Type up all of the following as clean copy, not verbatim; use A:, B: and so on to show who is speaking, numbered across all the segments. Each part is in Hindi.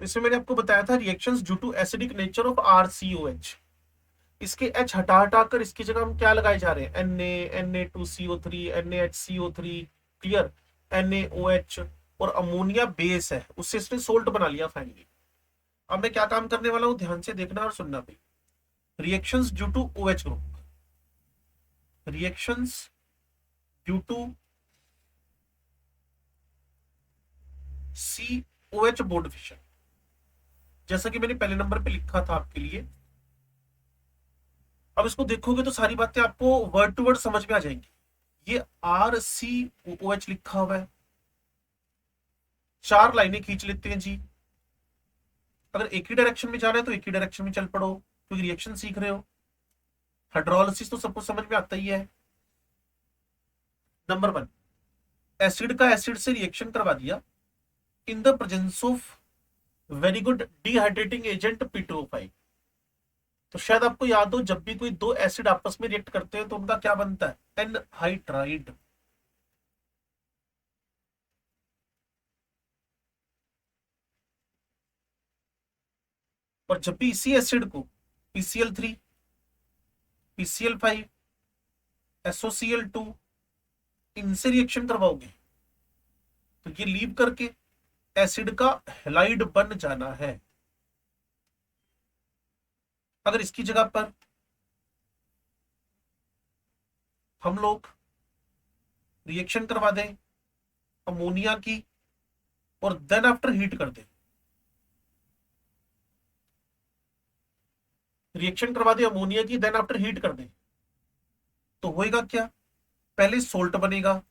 A: इसमें मैंने आपको बताया था reactions due to acidic nature of RCOH। इसके H हटा हटाकर इसकी जगह हम क्या लगाए जा रहे हैं, Na2CO3 NaHCO3, क्लियर, NaOH, और अमोनिया बेस है, उससे इसने सोल्ट बना लिया फाइनली। अब मैं क्या काम करने वाला हूं, ध्यान से देखना और सुनना भी। Reactions due to OH group, reactions due to COH bond fission, जैसा कि मैंने पहले नंबर पे लिखा था आपके लिए। अब इसको देखोगे तो सारी बातें आपको वर्ड टू वर्ड समझ में आ जाएंगी। ये RCOH लिखा हुआ है, 4 लाइनें खींच लेते हैं जी। अगर एक ही डायरेक्शन में जा रहे हैं तो एक ही डायरेक्शन में चल पड़ो, क्योंकि रिएक्शन सीख रहे हो। हाइड्रोलिसिस तो सबको समझ में आता ही है। नंबर 1, एसिड का एसिड से रिएक्शन करवा दिया इन the presence of very good dehydrating agent P2O5। तो शायद आपको याद हो, जब भी कोई दो एसिड आपस में रिएक्ट करते हैं तो उनका क्या बनता है, एनहाइड्राइड। और जब भी इसी एसिड को PCl3, PCl5, SOCl2 इनसे रिएक्शन करवाओगे तो ये लीव करके एसिड का हेलाइड बन जाना है। अगर इसकी जगह पर हम लोग रिएक्शन करवा दें अमोनिया की और देन आफ्टर हीट कर दें, रिएक्शन करवा दें अमोनिया की देन आफ्टर हीट कर दें, तो होएगा क्या, पहले सोल्ट बनेगा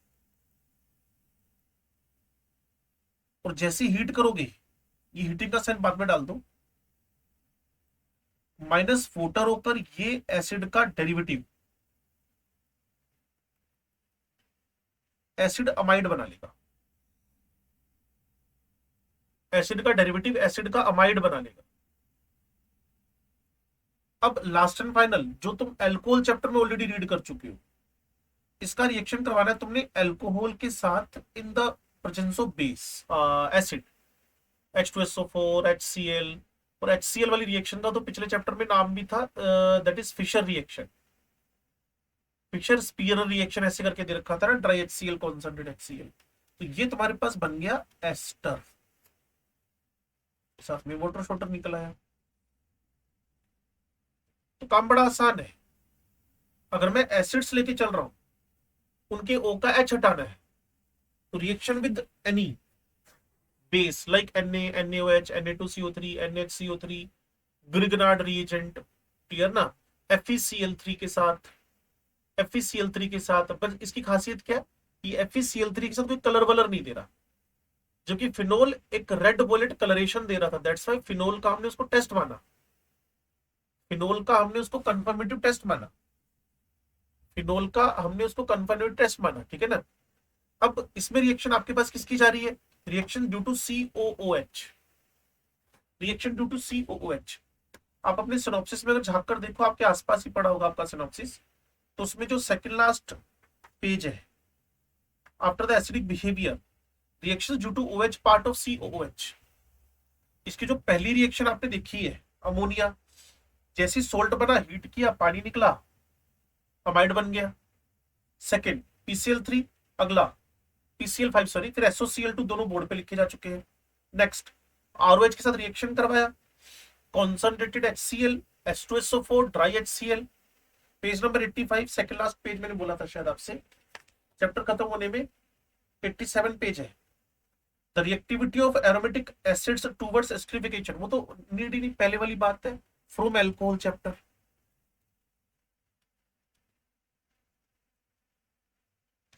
A: और जैसे हीट करोगे, ये हीटिंग का साइन बाद में डाल दो, माइनस वोटर होकर ये एसिड का डेरिवेटिव एसिड अमाइड बना लेगा। एसिड का डेरिवेटिव एसिड का अमाइड बना लेगा। अब लास्ट एंड फाइनल, जो तुम एल्कोहल चैप्टर में ऑलरेडी रीड कर चुके हो, इसका रिएक्शन करवाना है तुमने एल्कोहल के साथ in the presence of base acid H2SO4 HCl। और HCl वाली रिएक्शन का तो पिछले चैप्टर में नाम भी था, that is Fischer reaction, Fischer Speier reaction ऐसे करके दे रखा था ना, ड्राई HCl कॉन्सेंट्रेट HCl। तो ये तुम्हारे पास बन गया एस्टर, साथ में वाटर शॉटर निकल आया। तो काम बड़ा आसान है। अगर मैं एसिड्स लेके चल रहा हूं, उनके O का H हटाना है, तो reaction with any base like NaOH Na2CO3 NHCO3, Grignard reagent, clear ना, FeCl3 के साथ, FeCl3 के साथ। पर इसकी खासियत क्या है, ये FeCl3 के साथ कोई कलर वलर नहीं दे रहा, जबकि फिनोल एक रेड वॉलेट कलरेशन दे रहा था। दैट्स वाई फिनोल का हमने उसको टेस्ट माना, फिनोल का हमने उसको कंफर्मेटिव टेस्ट माना, फिनोल का हमने उसको कंफर्मेटिव टेस्ट माना, ठीक है ना। अब इसमें रिएक्शन आपके पास किसकी जा रही है, reaction due to COOH, reaction due to COOH। आप अपने सिनॉप्सिस में अगर झांक कर देखो, आपके आसपास ही पड़ा होगा आपका सिनॉप्सिस, तो उसमें जो सेकंड लास्ट पेज है, after the acidic behaviour reaction due to OH part of COOH, इसकी जो पहली रिएक्शन आपने देखी है अमोनिया, जैसे सोल्ट बना, हीट किया, पानी निकला, अमाइड बन गया। सेकंड PCl3, अगला PCl5 सॉरी, फिर SOCl2, दोनों बोर्ड पे लिखे जा चुके हैं। नेक्स्ट ROH के साथ रिएक्शन करवाया, concentrated HCl H2SO4 dry HCl, page number 85, second last page मैंने बोला था शायद आपसे, चैप्टर खत्म होने में 87 पेज है। The reactivity of aromatic acids towards esterification, वो तो नीड ही नहीं, पहले वाली बात है फ्रॉम एल्कोहल चैप्टर।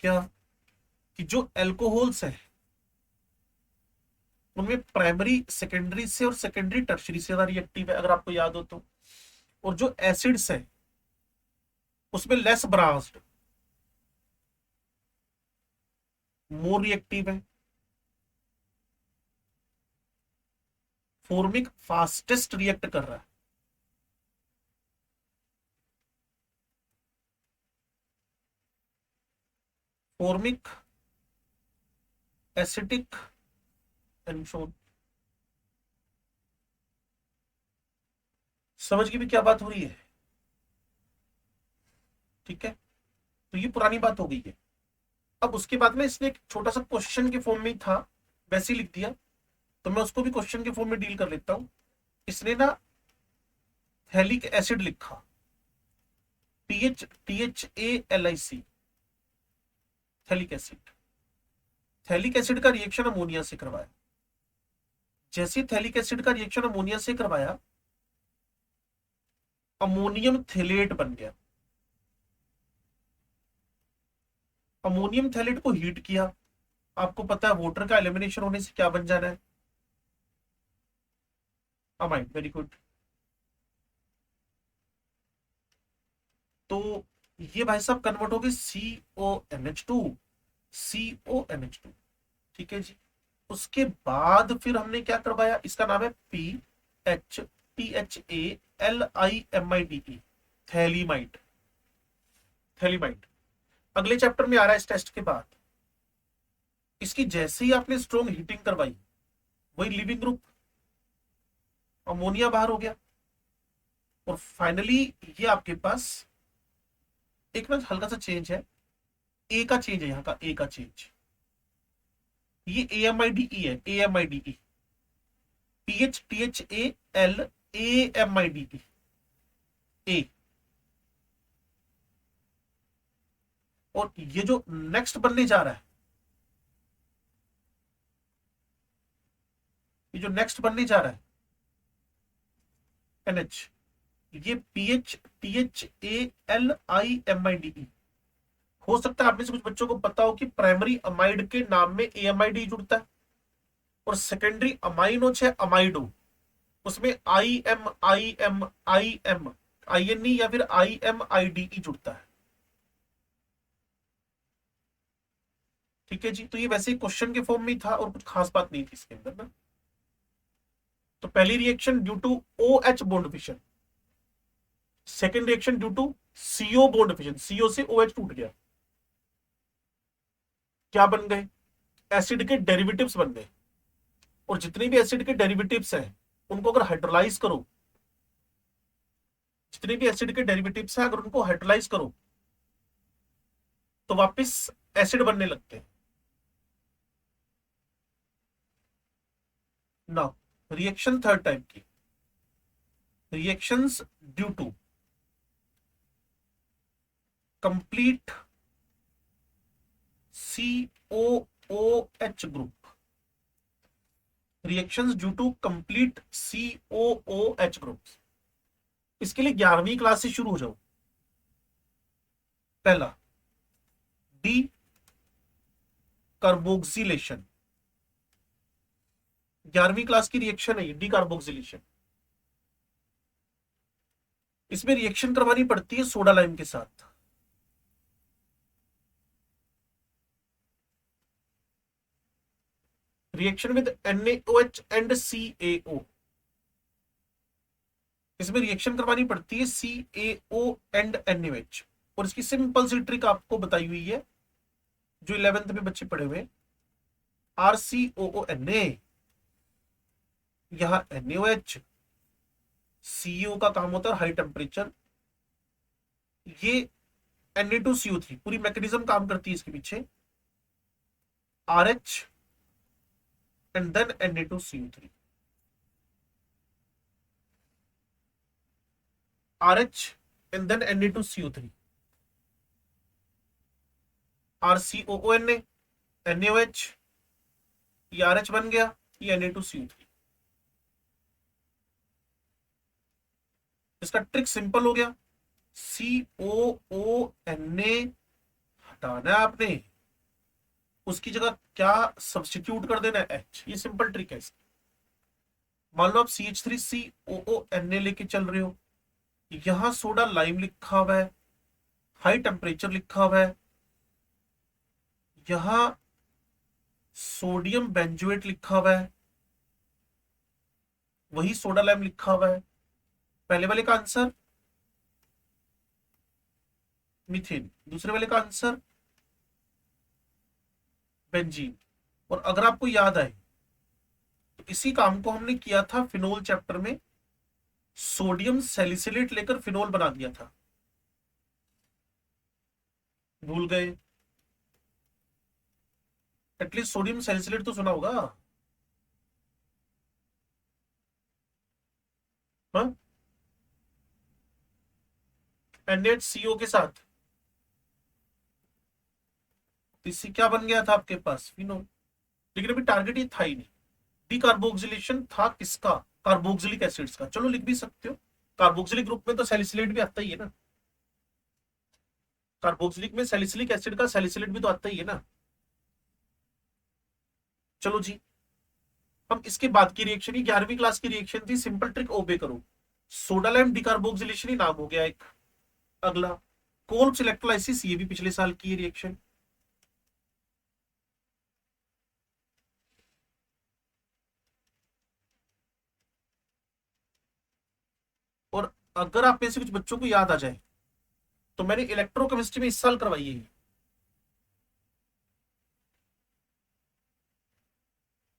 A: क्या कि जो एल्कोहल्स है उनमें प्राइमरी सेकेंडरी से और सेकेंडरी टर्शरी से ज्यादा रिएक्टिव है, अगर आपको याद हो तो। और जो एसिड्स है उसमें लेस ब्रांच्ड, मोर रिएक्टिव है। फॉर्मिक फास्टेस्ट रिएक्ट कर रहा है, फॉर्मिक एसिटिक एंड समझ गए भी क्या बात हो रही है? ठीक है, तो ये पुरानी बात हो गई है। अब उसके बाद में इसने एक छोटा सा क्वेश्चन के फॉर्म में ही था, वैसे ही लिख दिया, तो मैं उसको भी क्वेश्चन के फॉर्म में डील कर लेता हूं। इसने ना थैलिक एसिड लिखा, THALIC, phthalic acid. Phthalic acid का रिएक्शन अमोनिया से करवाया। जैसे थैलिक एसिड का रिएक्शन अमोनिया से करवाया, अमोनियम थेलेट बन गया। अमोनियम थैलेट को हीट किया, आपको पता है वाटर का एलिमिनेशन होने से क्या बन जाना है? अमाइन। Very good. तो ये भाई साहब कन्वर्ट हो गए CONH2, CONH2। ठीक है जी। उसके बाद फिर हमने क्या करवाया, इसका नाम है PHTHALIMIDE, थैलीमाइड। थैलीमाइड अगले चैप्टर में आ रहा है इस टेस्ट के बाद। इसकी जैसे ही आपने स्ट्रॉन्ग हीटिंग करवाई, वही लिविंग ग्रुप अमोनिया बाहर हो गया। और फाइनली ये आपके पास एक ना हल्का सा चेंज है, ए का चेंज है, यहाँ का ए का चेंज। ये AMIDE है, AMIDE, PHTHALAMIDE, ए। और ये जो नेक्स्ट बनने जा रहा है, ये जो नेक्स्ट बनने जा रहा है NH, ये PHTHALIMIDE। हो सकता है आप में से कुछ बच्चों को पता हो कि प्राइमरी अमाइड के नाम में AMID जुड़ता है, और सेकेंडरी अमाइनो है अमाइडो, उसमें IMIMIMINE या फिर IMIDE जुड़ता है। ठीक है जी। तो ये वैसे ही क्वेश्चन के फॉर्म में ही था और कुछ खास बात नहीं थी इसके अंदर ना। तो पहली reaction due to OH bond fission, second reaction due to CO bond fission, CO से OH टूट गया, क्या बन गए? एसिड के डेरिवेटिव्स बन गए। और जितने भी एसिड के डेरिवेटिव्स हैं, उनको अगर हाइड्रोलाइज करो, जितने भी एसिड के डेरिवेटिव्स हैं अगर उनको हाइड्रोलाइज करो, तो वापस एसिड बनने लगते हैं। नाउ रिएक्शन थर्ड टाइप की, reactions due to complete COOH group, reactions due to complete COOH group. इसके लिए 11वीं क्लास से शुरू हो जाओ। पहला, डी कार्बोक्सिलेशन, 11वीं क्लास की रिएक्शन है डी कार्बोक्सिलेशन। इसमें रिएक्शन करवानी पड़ती है सोडा लाइम के साथ। Reaction with NaOH and CaO, इसमें रिएक्शन करवानी पड़ती है CaO एंड NaOH। और इसकी सिंपल सी ट्रिक आपको बताई हुई है, जो 11th में बच्चे पढ़े हुए, RCOONA, यहां NaOH, CO का काम होता है हाई टेम्परेचर, ये Na2CO3, पूरी मैकेनिज्म काम करती है इसके पीछे, RH and then Na2CO3, RH and then Na2CO3, RCOONA, NaOH, ये RH बन गया, ये Na2CO3। इसका ट्रिक सिंपल हो गया, COONA हटाना है आपने, उसकी जगह क्या सब्स्टिट्यूट कर देना है, H। ये सिंपल ट्रिक है इसकी। मान लो आप CH3COONA लेके चल रहे हो, यहां सोडा लाइम लिखा हुआ है, हाई टेम्परेचर लिखा हुआ है, यहां सोडियम बेंजोएट लिखा हुआ है, वही सोडा लाइम लिखा हुआ है। पहले वाले का आंसर मीथेन, दूसरे वाले का आंसर बेंजीन। और अगर आपको याद आए तो इसी काम को हमने किया था फिनोल चैप्टर में, सोडियम सैलिसिलेट लेकर फिनोल बना दिया था? भूल गए? एटलीस्ट सोडियम सैलिसिलेट तो सुना होगा। हाँ, NaCO के साथ। इससे क्या बन गया था आपके पास? फिनोल। लेकिन अभी टारगेट ये था ही नहीं। डिकार्बोक्सिलेशन था किसका? कार्बोक्सिलिक एसिड्स का। चलो लिख भी सकते हो, कार्बोक्सिलिक ग्रुप में तो सैलिसिलेट भी आता ही है ना। कार्बोक्सिलिक में सैलिसिलिक एसिड का सैलिसिलेट भी तो आता ही है ना। चलो जी, हम इसके बाद की रिएक्शन ही 11वीं क्लास की रिएक्शन थी, सिंपल ट्रिक ओबे करो। सोडा लाइम डिकार्बोक्सिलेशन ही नाम हो गया एक। अगला कोल्ब्स इलेक्ट्रोलाइसिस, ये भी पिछले साल की रिएक्शन। और अगर आप में से कुछ बच्चों को याद आ जाए तो मैंने इलेक्ट्रोकेमिस्ट्री में इस साल करवाई है।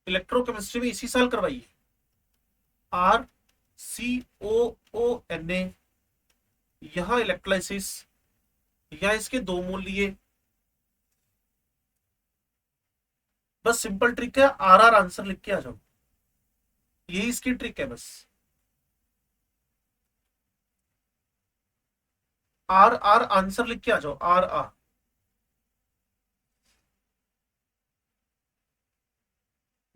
A: इलेक्ट्रोकेमिस्ट्री में इसी साल करवाई है। RCOO Na, यहां इलेक्ट्रोलाइसिस, या इसके दो मोल लिए। बस सिंपल ट्रिक है, RR आंसर लिख के आ जाओ, यही इसकी ट्रिक है बस। RR आंसर लिख के आ जाओ, RR।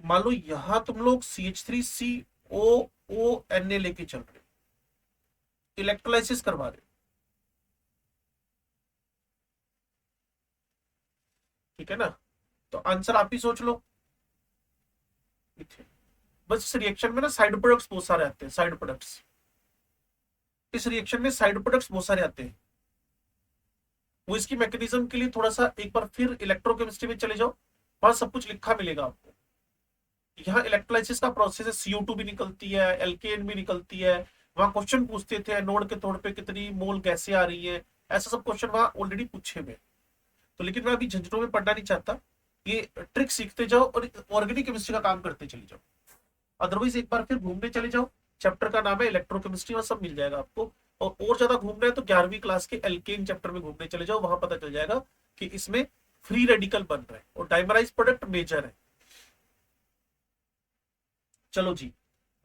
A: मान लो यहां तुम लोग CH3COO Na लेके चल रहे हो, इलेक्ट्रोलाइसिस करवा रहे हो, ठीक है ना? तो आंसर आप ही सोच लो। बस इस रिएक्शन में ना साइड प्रोडक्ट्स बहुत सारे आते हैं, साइड प्रोडक्ट्स। इस रिएक्शन में साइड प्रोडक्ट्स बहुत सारे आते हैं। वो इसकी मैकेनिज्म के लिए थोड़ा सा एक बार फिर इलेक्ट्रोकेमिस्ट्री में चले जाओ, वहां सब कुछ लिखा मिलेगा आपको। यहाँ इलेक्ट्रोलाइसिस का प्रोसेस है, CO2 भी निकलती है, एल्केन भी निकलती है। वहां क्वेश्चन पूछते थे एनोड के तौर पे कितनी मोल गैसें आ रही है, ऐसा सब क्वेश्चन वहां ऑलरेडी पूछे हुए। तो लेकिन मैं अभी झंझटों में पढ़ना नहीं चाहता, ये ट्रिक सीखते जाओ और ऑर्गेनिक केमिस्ट्री का काम करते चले जाओ। अदरवाइज एक बार फिर घूमने चले जाओ, चैप्टर का नाम है इलेक्ट्रोकेमिस्ट्री, वहां सब मिल जाएगा आपको। और ज्यादा घूमना है तो 11वीं क्लास के एल्केन चैप्टर में घूमने चले जाओ, वहां पता चल जाएगा कि इसमें फ्री रेडिकल बन रहे हैं और डाइमराइज प्रोडक्ट मेजर है। चलो जी,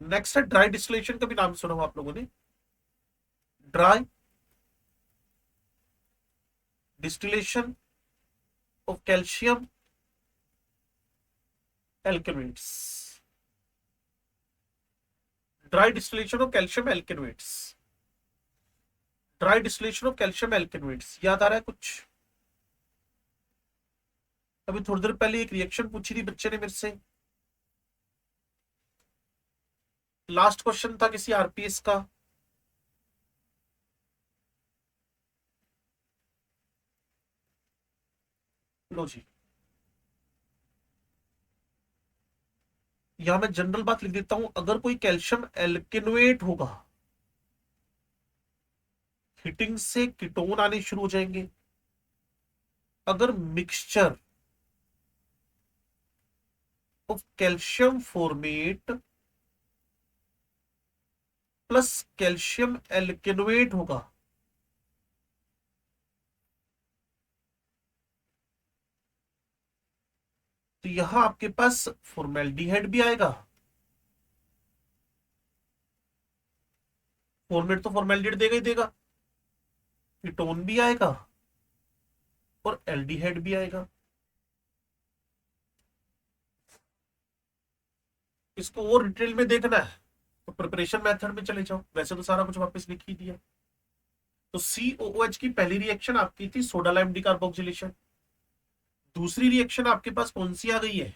A: नेक्स्ट है ड्राई डिस्टिलेशन, का भी नाम सुना हो आप लोगों ने? Dry distillation of calcium alkanoates. Dry distillation of calcium alkanoates. Dry distillation of calcium alkanoates, याद आ रहा है कुछ? अभी थोड़ी देर पहले एक रिएक्शन पूछी थी बच्चे ने मेरे से, लास्ट क्वेश्चन था किसी RPS का। लो जी, यहां मैं जनरल बात लिख देता हूं, अगर कोई कैल्शियम एल्केनोएट होगा, हिटिंग से कीटोन आने शुरू हो जाएंगे। अगर mixture of calcium formate plus calcium alkanoate होगा, तो यहां आपके पास फॉर्मेल्डिहाइड भी आएगा। फॉर्मेट तो फॉर्मेल्डिहाइड देगा ही देगा, कीटोन भी आएगा और एल्डिहाइड भी आएगा। इसको और डिटेल में देखना है तो प्रिपरेशन मेथड में चले जाओ, वैसे तो सारा कुछ वापस लिख ही दिया। तो COOH की पहली रिएक्शन आपकी थी सोडा लाइम डिकार्बोक्सिलेशन। दूसरी रिएक्शन आपके पास कौन सी आ गई है?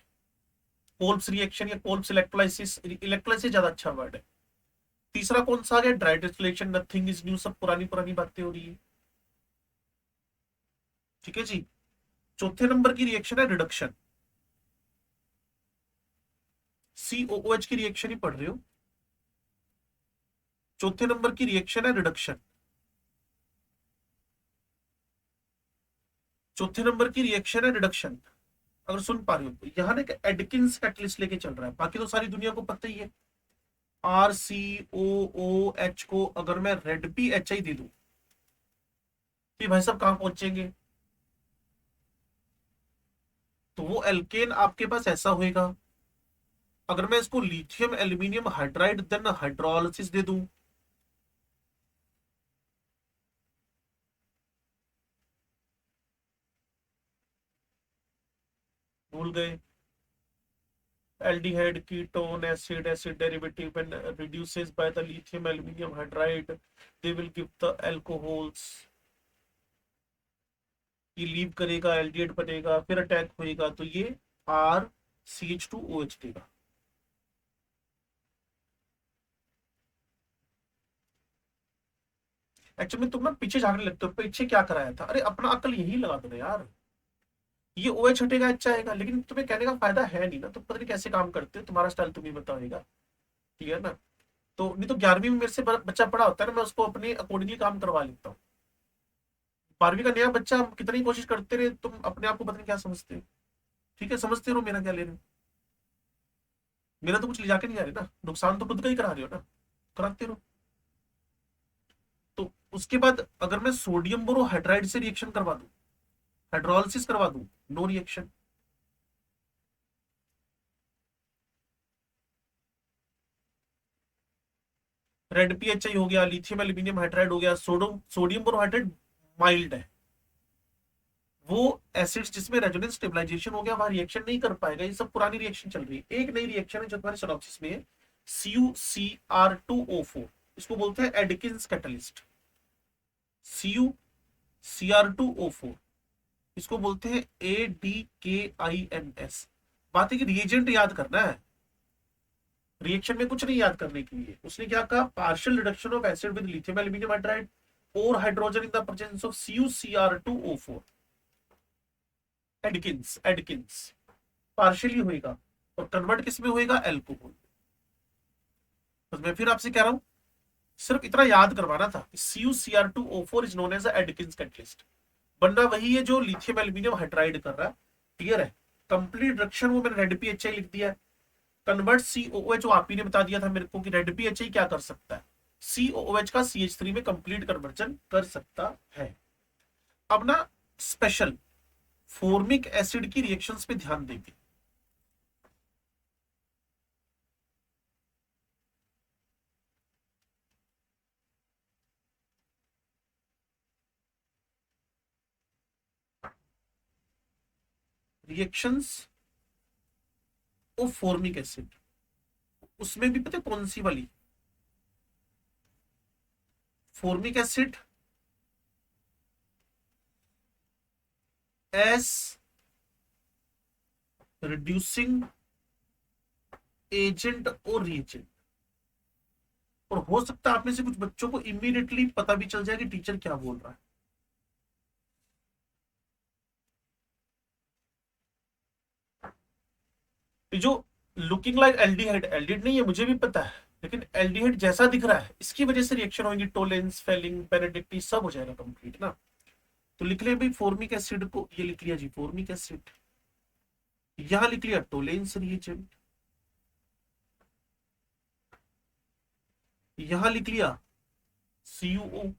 A: कोल्ब्स रिएक्शन या कोल्ब्स इलेक्ट्रोलाइसिस, इलेक्ट्रोलाइसिस ज्यादा अच्छा वर्ड है। तीसरा कौन सा आ गया? Dry distillation, nothing is new, सब पुरानी पुरानी बातें हो रही है। ठीक है जी। चौथे नंबर की रिएक्शन है रिडक्शन। COOH की रिएक्शन ही पढ़ रहे हो। चौथे नंबर की रिएक्शन है रिडक्शन। चौथे नंबर की रिएक्शन है रिडक्शन। अगर सुन पा रहे हो तो यहां ना एडकिंस कैटलिस्ट लेके चल रहा है, बाकी तो सारी दुनिया को पता ही है। RCOOH को अगर मैं रेड पी एच आई दे दूं तो भाई साहब कहां पहुंचेंगे? तो वो एल्केन आपके पास ऐसा होएगा। अगर मैं इसको lithium aluminium hydride then hydrolysis दे दूं, भूल गए? aldehyde ketone acid derivative when reduces by the lithium aluminum hydride they will give the alcohols। ये लीव करेगा, एल्डिहाइड बनेगा, फिर अटैक होएगा तो ये RCH2OH देगा। एक्चुअली तुम ना पीछे झांकने लगते हो, पीछे क्या कराया था? अरे अपना अकल यही लगा दो ना यार। ये OH हटेगा, अच्छा आएगा, लेकिन तुम्हें कहने का फायदा है नहीं ना, तो पता नहीं कैसे काम करते हो, तुम्हारा स्टाइल तुम्हें बताओगा। ठीक है ना? तो नहीं तो 11वीं में मेरे से बच्चा पड़ा होता है ना, मैं उसको अपने अकॉर्डिंगली काम करवा लेता हूँ। 12वीं का नया बच्चा, हम कितनी कोशिश करते रहे, तुम अपने आप को पता नहीं क्या समझते हो। ठीक है, समझते रहो, मेरा क्या ले रहे हो? मेरा तो कुछ ले जाके नहीं जा रहे ना, नुकसान तो खुद का ही करा रहे हो ना, कराते रहो। तो उसके बाद अगर मैं सोडियम बोरोहाइड्राइड से रिएक्शन करवा दूं, हाइड्रोलिसिस करवा दूं, नो रिएक्शन। रेड पीएचआई हो गया, लिथियम एल्यूमिनियम हाइड्राइड हो गया, सोडियम बोरोहाइड्राइड माइल्ड है। वो एसिड्स जिसमें रेजोनेंस स्टेबलाइजेशन हो गया, वहां रिएक्शन नहीं कर पाएगा। ये सब पुरानी रिएक्शन चल रही है। एक नई रिएक्शन है जो तुम्हारे सिनॉप्सिस में है, CuCr2O4। इसको बोलते हैं एडकिंस कैटलिस्ट। CuCr2O4, इसको बोलते हैं ADKINS। बात है कि रिएजेंट याद करना है, रिएक्शन में कुछ नहीं याद करने के लिए। उसने क्या कहा? Partial reduction of acid with lithium aluminium hydride और hydrogen in the presence of CuCr2O4। Adkins Adkins partially होएगा, और कन्वर्ट किस में होएगा? एल्कोहल। बस मैं फिर आपसे कह रहा हूं, सिर्फ इतना याद करवाना था। CuCr2O4 is known as Adkins catalyst. बनना वही है जो लिथियम एल्यूमिनियम हाइड्राइड कर रहा है। क्लियर है? कंप्लीट रिडक्शन वो मैंने रेड पीएचआई लिख दिया है। कन्वर्ट COOH, जो आप ही ने बता दिया था मेरे को कि रेड पीएचआई क्या कर सकता है, COOH का CH3 में कंप्लीट कन्वर्जन कर सकता है। अब ना स्पेशल फॉर्मिक एसिड की रिएक्शंस पे ध्यान देंगे। रिएक्शंस ऑफ फॉर्मिक एसिड, उसमें भी पता है कौन सी वाली? Formic acid S reducing agent और रिएजेंट। और हो सकता है आप में से कुछ बच्चों को इमीडिएटली पता भी चल जाए कि टीचर क्या बोल रहा है। जो लुकिंग लाइक एल्डिहाइड, एल्डिहाइड नहीं है मुझे भी पता है, लेकिन एल्डिहाइड जैसा दिख रहा है, इसकी वजह से रिएक्शन होगी, टोलेंस, फेलिंग, बेनेडिक्टी, सब हो जाएगा कंप्लीट ना। तो लिख लिया भाई फॉर्मिक एसिड को, ये लिख लिया जी फॉर्मिक एसिड। यहां लिख लिया टोलेंस रिएजेंट, यहां लिख लिया CuO।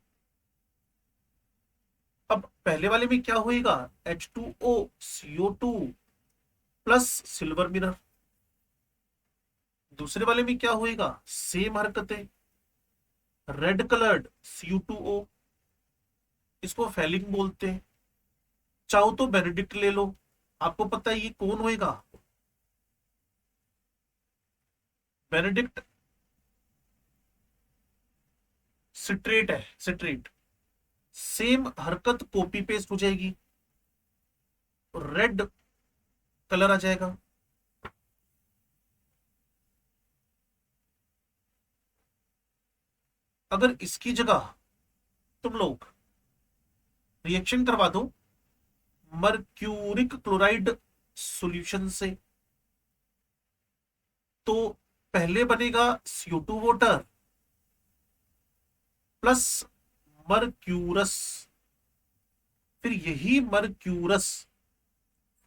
A: अब पहले वाले में क्या होएगा? H2O CO2 plus silver mirror. दूसरे वाले में क्या होएगा? सेम हरकतें, रेड कलर्ड Cu2O, इसको फेलिंग बोलते हैं। चाहो तो बेनेडिक्ट ले लो, आपको पता है ये कौन होएगा? बेनेडिक्ट सिट्रेट है, सिट्रेट। सेम हरकत कॉपी पेस्ट हो जाएगी, रेड कलर आ जाएगा। अगर इसकी जगह तुम लोग रिएक्शन करवा दो मर्क्यूरिक क्लोराइड सॉल्यूशन से, तो पहले बनेगा CO2 वाटर प्लस मर्क्यूरस, फिर यही मर्क्यूरस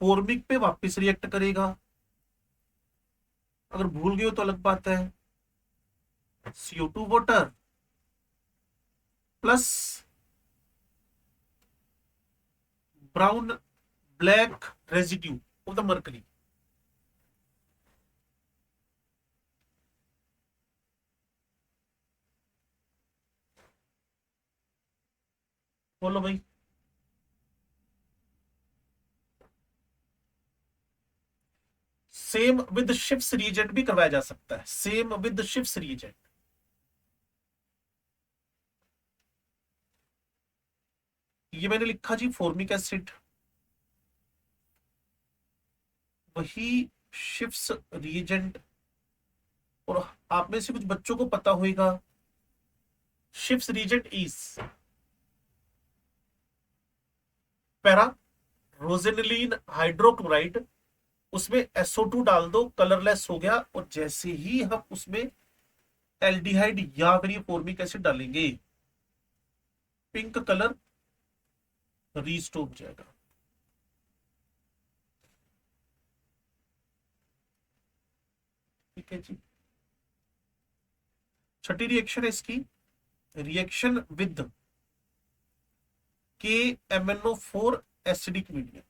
A: फॉर्मिक पे वापस रिएक्ट करेगा। अगर भूल गए हो तो अलग बात है। CO2 water plus brown black residue of the mercury. बोलो भाई। सेम विद शिफ्स रिएजेंट भी करवाया जा सकता है, सेम विद शिफ्स रिएजेंट। ये मैंने लिखा जी फॉर्मिक एसिड, वही शिफ्स रिएजेंट। और आप में से कुछ बच्चों को पता होगा शिफ्स रिएजेंट इज पैरा रोजेनिलीन हाइड्रोक्लोराइड। उसमें SO2 डाल दो, कलरलेस हो गया। और जैसे ही हम उसमें एल्डिहाइड या फिर ये फॉर्मिक एसिड डालेंगे, पिंक कलर रीस्टोर हो जाएगा। ठीक है जी। छठी रिएक्शन है इसकी, reaction with KMnO4 acidic medium.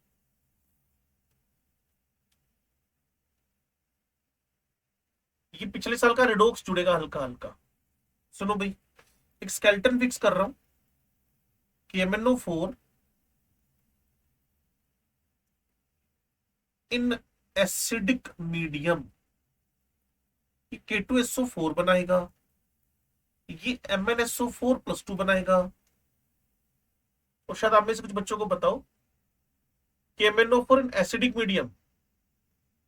A: ये पिछले साल का रेडोक्स जुड़ेगा हल्का हल्का। सुनो भाई, एक स्केलेटन फिक्स कर रहा हूं। KMnO4 इन एसिडिक मीडियम, ये K2SO4 बनाएगा, ये MnSO4+2 बनाएगा। और शायद आप में से कुछ बच्चों को बताओ KMnO4 in acidic medium,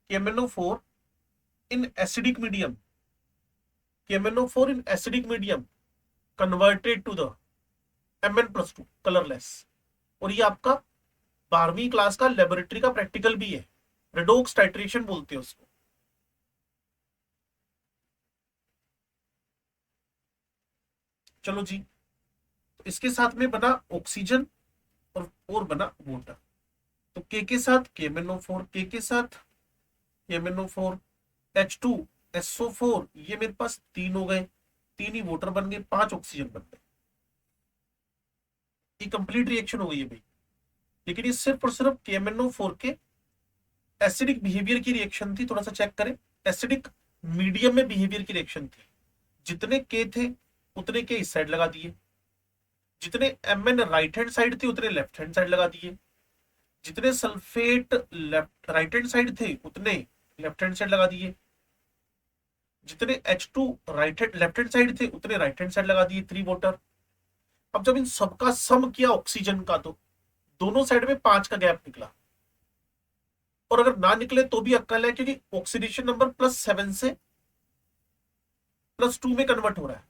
A: KMnO4 in acidic medium, KMnO4 in acidic medium converted to the Mn+2 colourless. और ये आपका 12वीं क्लास का लेबोरेटरी का प्रैक्टिकल भी है, रेडोक्स टाइट्रेशन बोलते हैं उसको। चलो जी, तो इसके साथ में बना ऑक्सीजन और बना वाटर। तो के साथ KMnO4, के साथ KMnO4, H2SO4, ये मेरे पास 3 हो गए, 3 ही वाटर बन गए, 5 ऑक्सीजन बन गए। ये कंप्लीट रिएक्शन हो गई है भाई। लेकिन ये सिर्फ और सिर्फ KMnO4 के एसिडिक बिहेवियर की रिएक्शन थी। थोड़ा सा चेक करें, एसिडिक मीडियम में बिहेवियर की रिएक्शन थी। जितने के थे उतने के इस साइड लगा दिए, जितने Mn राइट हैंड साइड थे उतने लेफ्ट हैंड साइड लगा दिए, जितने sulphate left right hand side थे उतने लेफ्ट हैंड साइड लगा दिए, जितने H2 right hand left hand side थे उतने राइट हैंड साइड लगा दिए, 3 वाटर। अब जब इन सबका सम किया ऑक्सीजन का, तो दोनों साइड में 5 का गैप निकला। और अगर ना निकले तो भी अक्कल है, क्योंकि ऑक्सीडेशन नंबर +7 से +2 में कन्वर्ट हो रहा है।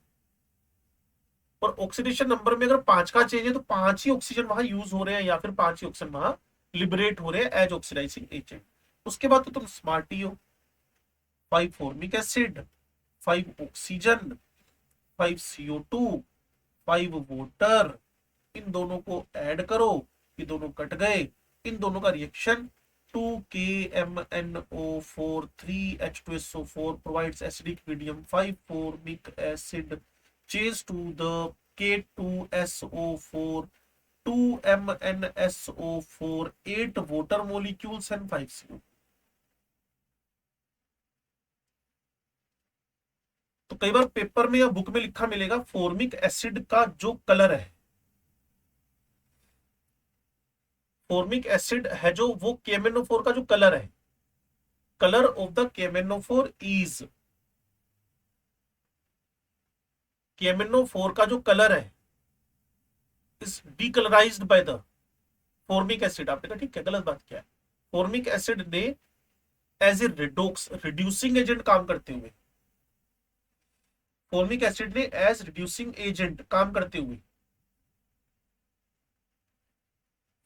A: और ऑक्सीडेशन नंबर में अगर 5 का चेंज है तो 5 ही ऑक्सीजन वहां यूज हो रहे हैं, या फिर 5 ही ऑक्सीजन वहां लिबरेट हो रहे हैं एज ऑक्सीडाइजिंग एजेंट। उसके बाद तो तुम स्मार्ट ही हो। 5 formic acid, 5 oxygen, 5 CO2, 5 water, इन दोनों को ऐड करो, ये दोनों कट गए, इन दोनों का reaction 2KMnO4 3H2SO4 provides acidic medium 5 formic acid change to the K2SO4 2MnSO4 8 water molecules and 5 CO। तो कई बार पेपर में या बुक में लिखा मिलेगा फॉर्मिक एसिड का जो कलर है, फॉर्मिक एसिड है जो वो KMnO4 का जो कलर है, colour of the KMnO4 is, KMnO4 का जो कलर है is decolourised by the formic acid. आपने कहा ठीक है, गलत बात क्या है? फॉर्मिक एसिड ने as a redox reducing agent काम करते हुए, फॉर्मिक एसिड ने एज रिड्यूसिंग एजेंट काम करते हुए,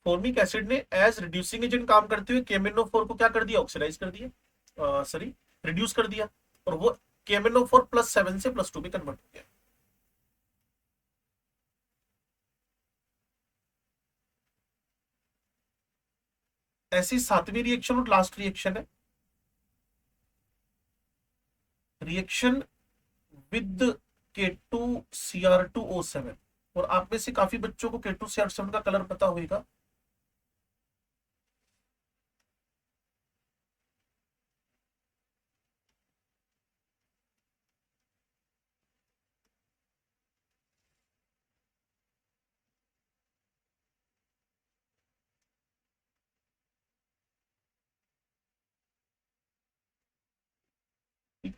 A: फॉर्मिक एसिड ने एज रिड्यूसिंग एजेंट काम करते हुए KMnO4 को क्या कर दिया? ऑक्सीडाइज कर दिया, सॉरी रिड्यूस कर दिया। और वो KMnO4 +7 से +2 में कन्वर्ट हो गया। ऐसी 7वीं रिएक्शन और लास्ट रिएक्शन है, रिएक्शन विद K2Cr2O7। और आप में से काफी बच्चों को K2Cr7 का कलर पता होगा।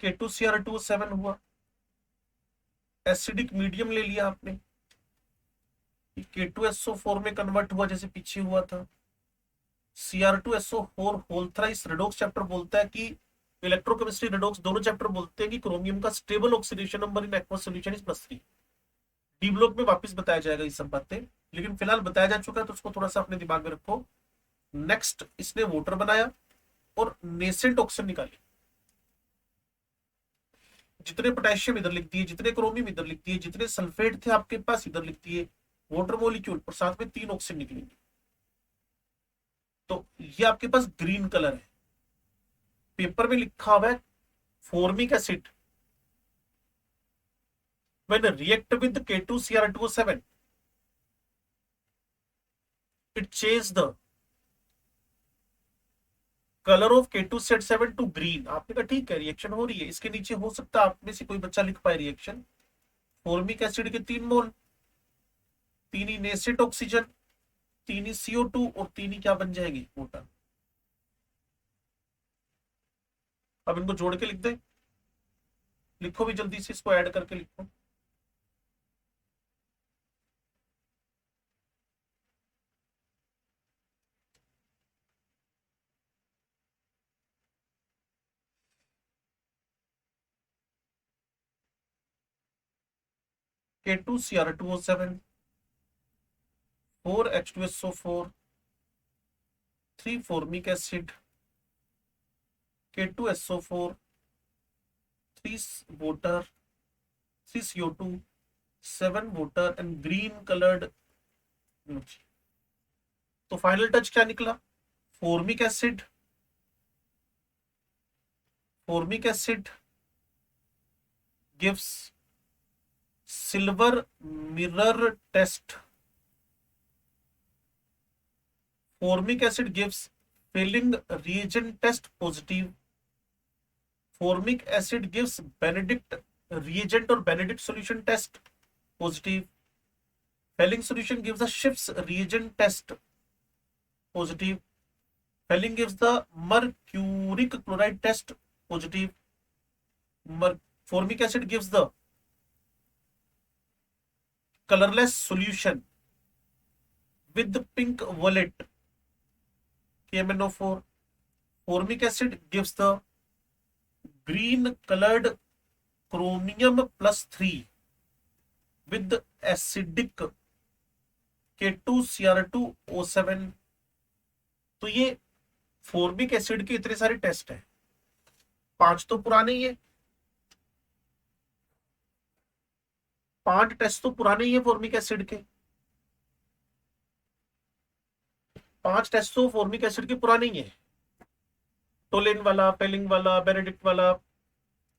A: K2Cr2O7 हुआ, एसिडिक मीडियम ले लिया आपने, K2SO4 में कन्वर्ट हुआ जैसे पीछे हुआ था। Cr2SO4 whole thrice redox chapter बोलता है कि इलेक्ट्रोकेमिस्ट्री रेडॉक्स दोनों चैप्टर बोलते हैं कि क्रोमियम का stable oxidation number in aqueous solution is +3। D block में वापस बताया जाएगा ये सब बातें, लेकिन फिलहाल बताया जा चुका है तो उसको थोड़ा सा अपने दिमाग में रखो। नेक्स्ट इसने वोटर बनाया और नेसेंट ऑक्सीजन निकाली। जितने पोटेशियम इधर लिख दिए, जितने क्रोमियम इधर लिख दिए, जितने सल्फेट थे आपके पास इधर लिख दिए, वाटर मॉलिक्यूल और साथ में 3 ऑक्सीजन निकलेंगे। तो ये आपके पास ग्रीन कलर है। पेपर में लिखा हुआ है formic acid when react with K2Cr2O7 it changes the color of K2Z7 to green। आपने कहा ठीक है रिएक्शन हो रही है, इसके नीचे हो सकता है आप में से कोई बच्चा लिख पाए रिएक्शन। फॉर्मिक एसिड के 3 मोल, 3 ही नेसेट ऑक्सीजन, 3 ही CO2 और 3 ही क्या बन जाएंगे वाटर। अब इनको जोड़ के लिख दे, लिखो भी जल्दी से, इसको ऐड करके लिखो। K2Cr2O7, 4H2SO4, 3 formic acid, K2SO4, 3 water, 3 CO2, 7 water and green colored। तो फाइनल टच क्या निकला? Formic acid, formic acid gives silver mirror test, formic acid gives Fehling reagent test positive, formic acid gives Benedict reagent और Benedict solution test positive, Fehling solution gives the Schiff's reagent test positive, Fehling gives the mercuric chloride test positive, formic acid gives the colorless solution with pink violet KMnO4, formic acid gives the green colored chromium +3 with acidic K2Cr2O7। तो ये फॉर्मिक एसिड के इतने सारे टेस्ट हैं, 5 तो पुराने ही है, 5 टेस्ट तो पुराने ही है फॉर्मिक एसिड के, 5 टेस्ट तो फॉर्मिक एसिड के पुराने ही है, टोलेन वाला, फेलिंग वाला, बेनेडिक्ट वाला,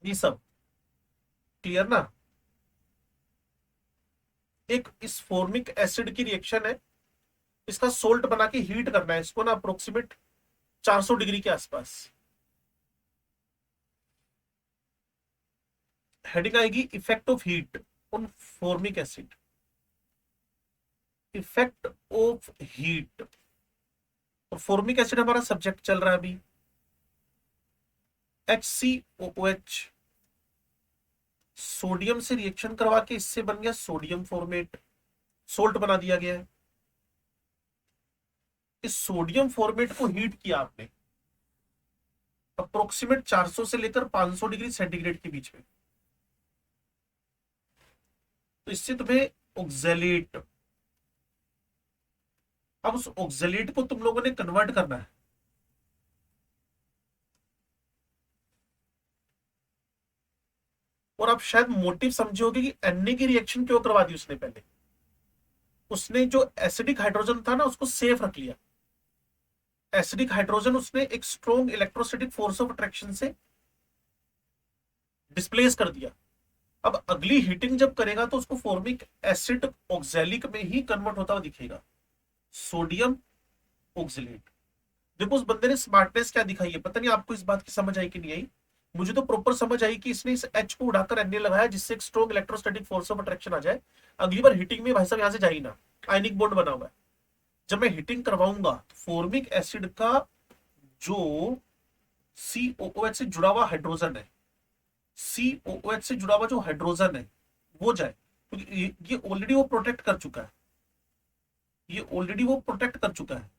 A: ये सब क्लियर ना। एक इस फॉर्मिक एसिड की रिएक्शन है, इसका सोल्ट बना के हीट करना है इसको ना अप्रोक्सीमेट 400 डिग्री के आसपास। हेडिंग आएगी effect of heat on formic acid, effect of heat. और फॉर्मिक एसिड हमारा सब्जेक्ट चल रहा है अभी, HCOOH सोडियम से रिएक्शन करवा के इससे बन गया सोडियम फॉर्मेट, सोल्ट बना दिया गया है। इस सोडियम फॉर्मेट को हीट किया आपने अप्रोक्सीमेट 400 से लेकर 500 डिग्री सेंटीग्रेड के बीच में, तो इससे तुम्हें ऑक्सैलेट, अब उस ऑक्सैलेट को तुम लोगों ने कन्वर्ट करना है। और आप शायद मोटिव समझोगे कि Na की रिएक्शन क्यों करवा दी उसने। पहले उसने जो एसिडिक हाइड्रोजन था ना उसको सेफ रख लिया, एसिडिक हाइड्रोजन उसने एक strong electrostatic force of attraction से डिस्प्लेस कर दिया, अब अगली हीटिंग जब करेगा तो उसको फॉर्मिक एसिड ऑक्सैलिक में ही कन्वर्ट होता हुआ दिखेगा, सोडियम ऑक्सलेट। देखो उस बंदे ने स्मार्टनेस क्या दिखाई है, पता नहीं आपको इस बात की समझ आई कि नहीं आई। मुझे तो प्रॉपर समझ आई कि इसने इस एच को उड़ाकर एन लगाया जिससे एक strong electrostatic force of attraction आ जाए। अगली बार हीटिंग में भाई साहब यहां से जाए ना, आयनिक बॉन्ड बना हुआ है। जब मैं हीटिंग करवाऊंगा तो फॉर्मिक एसिड का जो COOH से जुड़ा हुआ हाइड्रोजन है, COOH से जुड़ा हुआ जो हाइड्रोजन है वो जाए, क्योंकि ये ऑलरेडी वो प्रोटेक्ट कर चुका है, ये ऑलरेडी वो प्रोटेक्ट कर चुका है।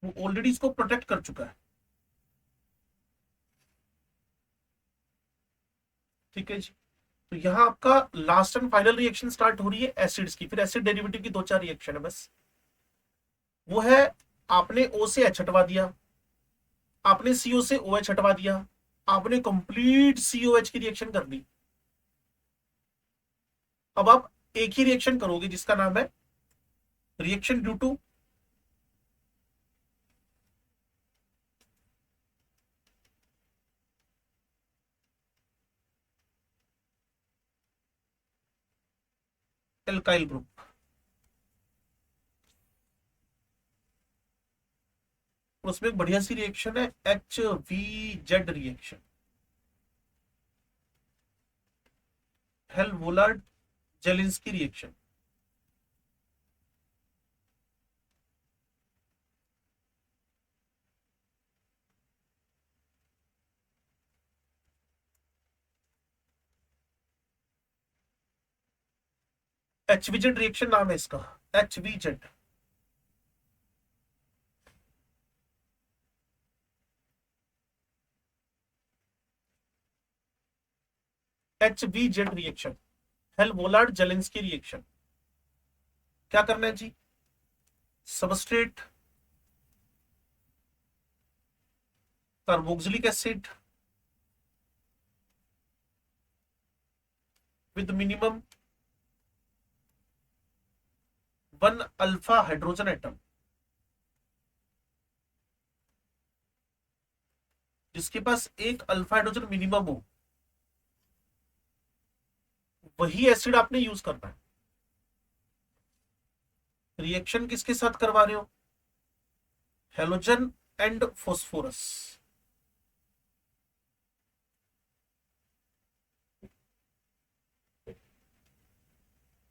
A: वो ऑलरेडी इसको प्रोटेक्ट कर चुका है। ठीक है जी। तो यहाँ आपका last and final reaction start हो रही है एसिड्स की, फिर एसिड डेरिवेटिव की दो चार रिएक्शन है बस। वो है, आपने O से H हटवा दिया, आपने CO से OH हटवा दिया, आपने कंप्लीट COH की रिएक्शन कर दी। अब आप एक ही रिएक्शन करोगे जिसका नाम है reaction due to alkyl group. उसमें एक बढ़िया सी रिएक्शन है HVZ reaction, Hell Volhard Zelinsky reaction. HVZ reaction नाम है इसका, HVZ। HVZ reaction, Hell Volhard Zelinsky reaction. क्या करना है जी, substrate carboxylic acid with minimum 1 alpha hydrogen atom, जिसके पास एक अल्फा हाइड्रोजन मिनिमम हो, वही एसिड आपने यूज करना है। रिएक्शन किसके साथ करवा रहे हो, हेलोजन एंड फॉस्फोरस।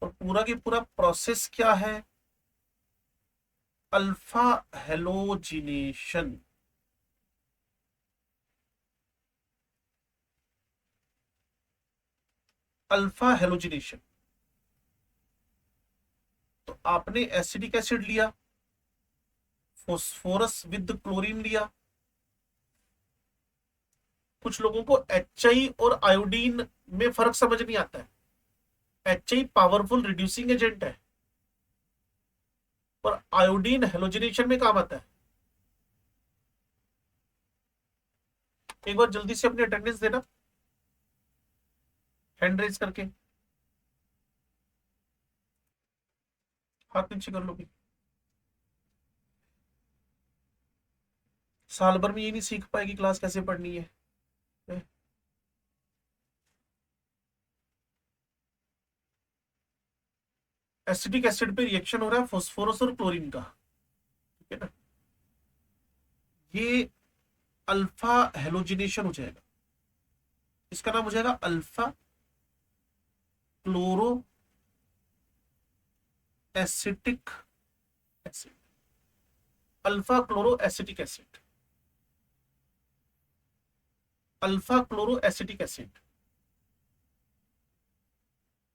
A: और पूरा की पूरा प्रोसेस क्या है, अल्फा हेलोजिनेशन। Alpha halogenation. तो आपने एसिडिक एसिड लिया, फॉस्फोरस विद क्लोरीन लिया। कुछ लोगों को HI और आयोडीन में फर्क समझ नहीं आता है। HI पावरफुल रिड्यूसिंग एजेंट है और आयोडीन हेलोजिनेशन में काम आता है। एक बार जल्दी से अपनी अटेंडेंस देना, हैंड रेज करके, हाथ नीचे कर लो भी। साल भर में ये नहीं सीख पाएगी क्लास कैसे पढ़नी है। एसिडिक एसिड पे रिएक्शन हो रहा है फॉस्फोरस और क्लोरीन का, ठीक है ना। ये अल्फा हेलोजिनेशन हो जाएगा, इसका नाम हो जाएगा alpha chloro acetic acid, alpha chloro acetic acid, alpha chloro acetic acid,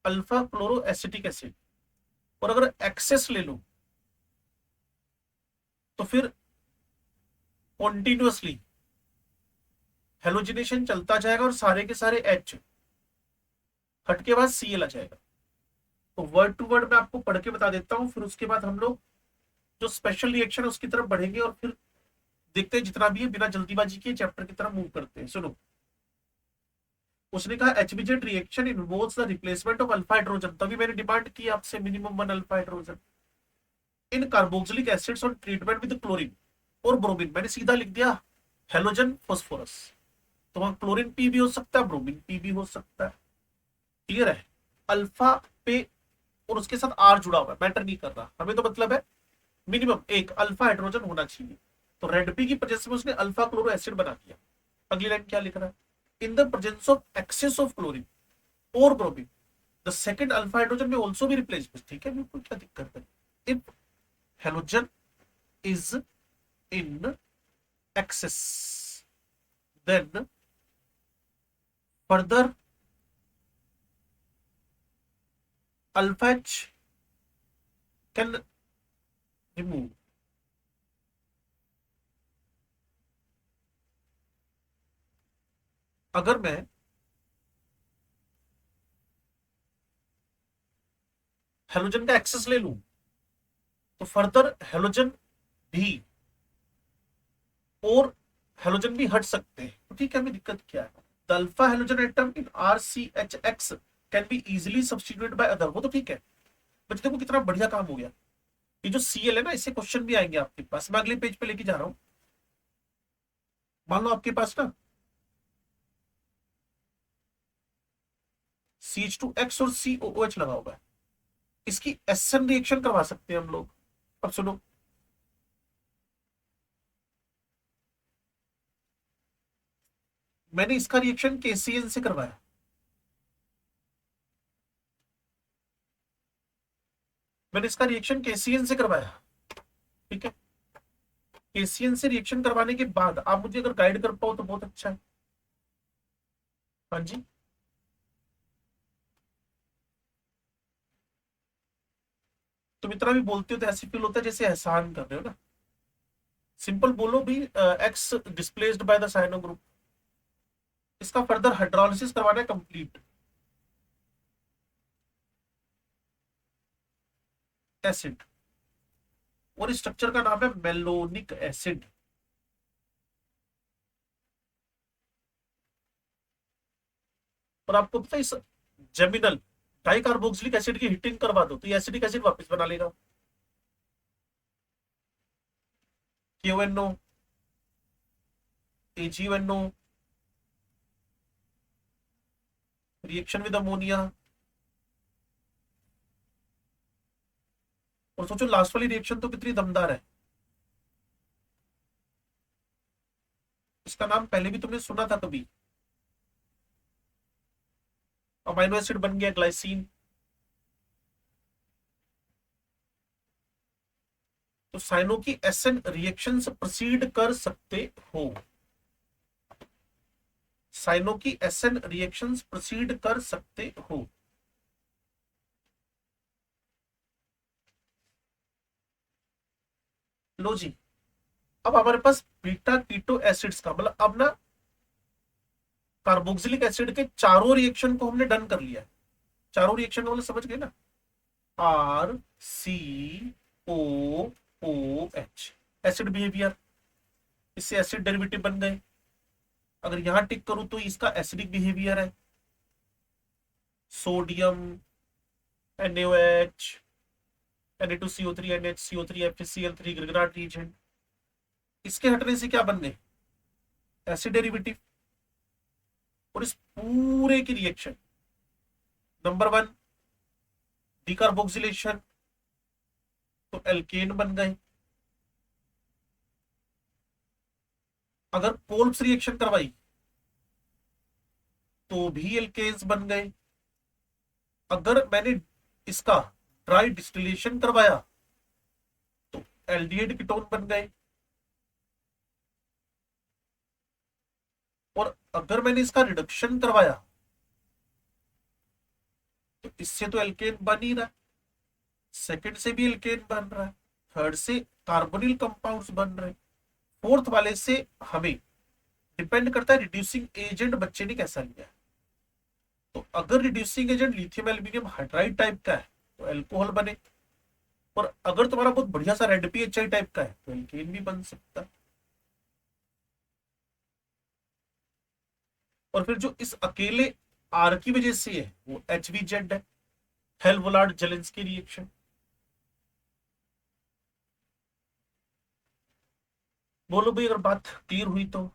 A: alpha chloro acetic acid. और अगर एक्सेस ले लो तो फिर कॉन्टिन्यूअसली हेलोजिनेशन चलता जाएगा और सारे के सारे H हट के बाद Cl आ जाएगा। तो वर्ड टू वर्ड मैं आपको पढ़ के बता देता हूं, फिर उसके बाद हम लोग जो स्पेशल रिएक्शन है उसकी तरफ बढ़ेंगे और फिर देखते हैं जितना भी है, बिना जल्दीबाजी के चैप्टर की तरफ मूव करते हैं। सुनो, उसने कहा HVZ reaction involves the replacement of alpha hydrogen, तभी मैंने डिमांड की आपसे minimum 1 alpha hydrogen in carboxylic acids on treatment with chlorine और ब्रोमीन। मैंने सीधा लिख दिया हेलोजन फास्फोरस, तो वहां क्लोरीन पी भी हो सकता है, ब्रोमीन पी भी हो सकता है। क्लियर है? अल्फा पे और उसके साथ आर जुड़ा हुआ है, मैटर नहीं कर रहा, हमें तो मतलब है मिनिमम एक अल्फा हाइड्रोजन होना चाहिए। तो रेड पी की प्रेजेंस में उसने अल्फा क्लोरो एसिड बना दिया। अगली लाइन क्या लिख रहा है? In the presence of excess of chlorine और bromine the second alpha hydrogen में आल्सो भी रिप्लेस। ठीक है, बिल्कुल, क्या दिक्कत है? If halogen is in excess, then further alpha H can remove। अगर मैं हेलोजन का एक्सेस ले लूं तो फर्दर हेलोजन भी और हेलोजन भी हट सकते हैं। तो ठीक है, हमें दिक्कत क्या है? The alpha halogen atom in RCHX can be easily substituted by other. वो तो ठीक है, बट देखो कितना बढ़िया काम हो गया। ये जो Cl है ना, इससे क्वेश्चन भी आएंगे आपके पास। मैं अगले पेज पे लेके जा रहा हूं। मान लो आपके पास ना CH2X और COOH लगा होगा, इसकी एसएन रिएक्शन करवा सकते हैं हम लोग। अब सुनो, मैंने इसका रिएक्शन KCN से करवाया। मैंने इसका रिएक्शन KCN से करवाया, ठीक है। KCN से रिएक्शन करवाने के बाद आप मुझे अगर गाइड कर पाओ तो बहुत अच्छा है। हाँ जी, तुम इतना भी बोलते हो तो ऐसे फील होता है जैसे एहसान कर रहे हो ना। सिंपल बोलो भी, X displaced by the cyano group. इसका फर्दर हाइड्रोलिसिस करवाना है कंप्लीट। एसिड, और इस स्ट्रक्चर का नाम है मेलोनिक एसिड। और आपको पता है इस जेमिनल डाइकार्बोक्सिलिक एसिड की हीटिंग करवा दो तो ये एसिडिक एसिड वापस बना लेगा। KONO, AgNO, reaction with ammonia. और सोचो लास्ट वाली रिएक्शन तो कितनी दमदार है। इसका नाम पहले भी तुमने सुना था कभी? अमाइनो एसिड बन गया ग्लाइसिन। तो साइनो की एसएन रिएक्शन से प्रोसीड कर सकते हो। साइनो की एसएन रिएक्शन प्रोसीड कर सकते हो। लो जी, अब हमारे पास बीटा कीटो एसिड्स का मतलब अब ना कार्बोक्सिलिक एसिड के चारों रिएक्शन को हमने डन कर लिया। चारों रिएक्शन वाले समझ गए ना? RCOOH एसिड बिहेवियर, इससे एसिड डेरिवेटिव बन गए। अगर यहां टिक करूं तो इसका एसिडिक बिहेवियर है। Sodium NaOH, Na2CO3, NHCO3, FeCl3 Grignard reagent, इसके हटने से क्या बन गए? Acid derivative. और इस पूरे की रिएक्शन नंबर 1 डिकार्बोक्सिलेशन, तो एल्केन बन गए। अगर कोल्ब्स रिएक्शन करवाई तो भी एल्केन्स बन गए। अगर मैंने इसका ड्राई डिस्टिलेशन करवाया तो एल्डिहाइड कीटोन बन गए। और अगर मैंने इसका रिडक्शन करवाया तो इससे तो एल्केन बन ही रहा है, सेकंड से भी एल्केन बन रहा है, थर्ड से कार्बोनिल कंपाउंड्स बन रहे हैं, फोर्थ वाले से हमें डिपेंड करता है रिड्यूसिंग एजेंट बच्चे ने कैसा लिया है। तो अगर reducing agent lithium aluminium hydride type का है तो एल्कोहल बने, और अगर तुम्हारा बहुत बढ़िया सा रेड PHI टाइप का है तो एल्केन भी बन सकता है। और फिर जो इस अकेले आर की वजह से है वो HVZ है, हेलवोलार्ड जेलेंस्की रिएक्शन। बोलो भाई, अगर बात क्लियर हुई तो।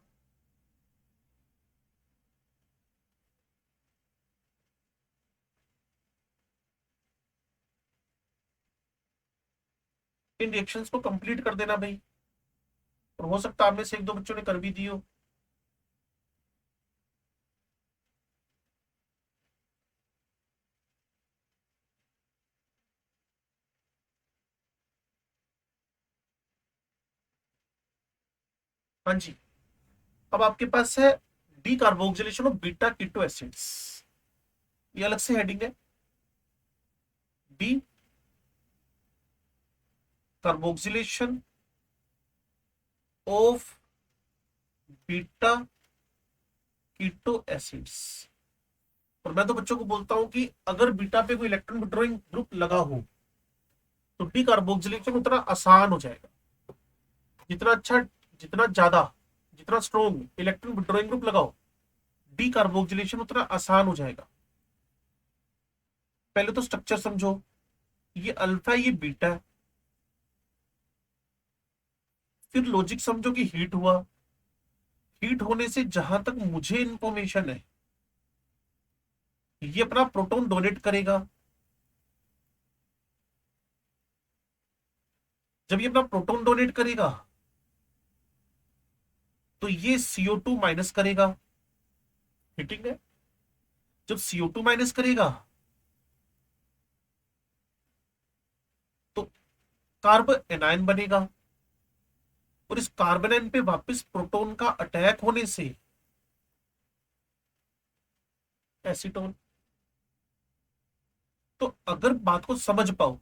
A: इन रिएक्शंस को कंप्लीट कर देना भाई, और हो सकता है आप में से एक दो बच्चों ने कर भी दी हो। हाँ जी। अब आपके पास है decarboxylation of beta keto acids, ये अलग से हेडिंग है। Decarboxylation of beta keto acids. और मैं तो बच्चों को बोलता हूं कि अगर बीटा पे कोई इलेक्ट्रॉन विड्रॉइंग ग्रुप लगा हो तो डी कार्बोक्सिलेशन उतना आसान हो जाएगा। जितना अच्छा, जितना ज्यादा, जितना स्ट्रॉन्ग इलेक्ट्रॉन विड्रॉइंग ग्रुप लगाओ, डी कार्बोक्सिलेशन उतना आसान हो जाएगा। पहले तो स्ट्रक्चर समझो, ये अल्फा, ये बीटा है। फिर लॉजिक समझो कि हीट हुआ, हीट होने से जहां तक मुझे इंफॉर्मेशन है ये अपना प्रोटॉन डोनेट करेगा। जब ये अपना प्रोटॉन डोनेट करेगा तो ये CO2 माइनस करेगा, हीटिंग है। जब CO2 माइनस करेगा तो कार्ब एनायन बनेगा, और इस कार्बन एनायन पे वापस प्रोटॉन का अटैक होने से एसीटोन। तो अगर बात को समझ पाओ,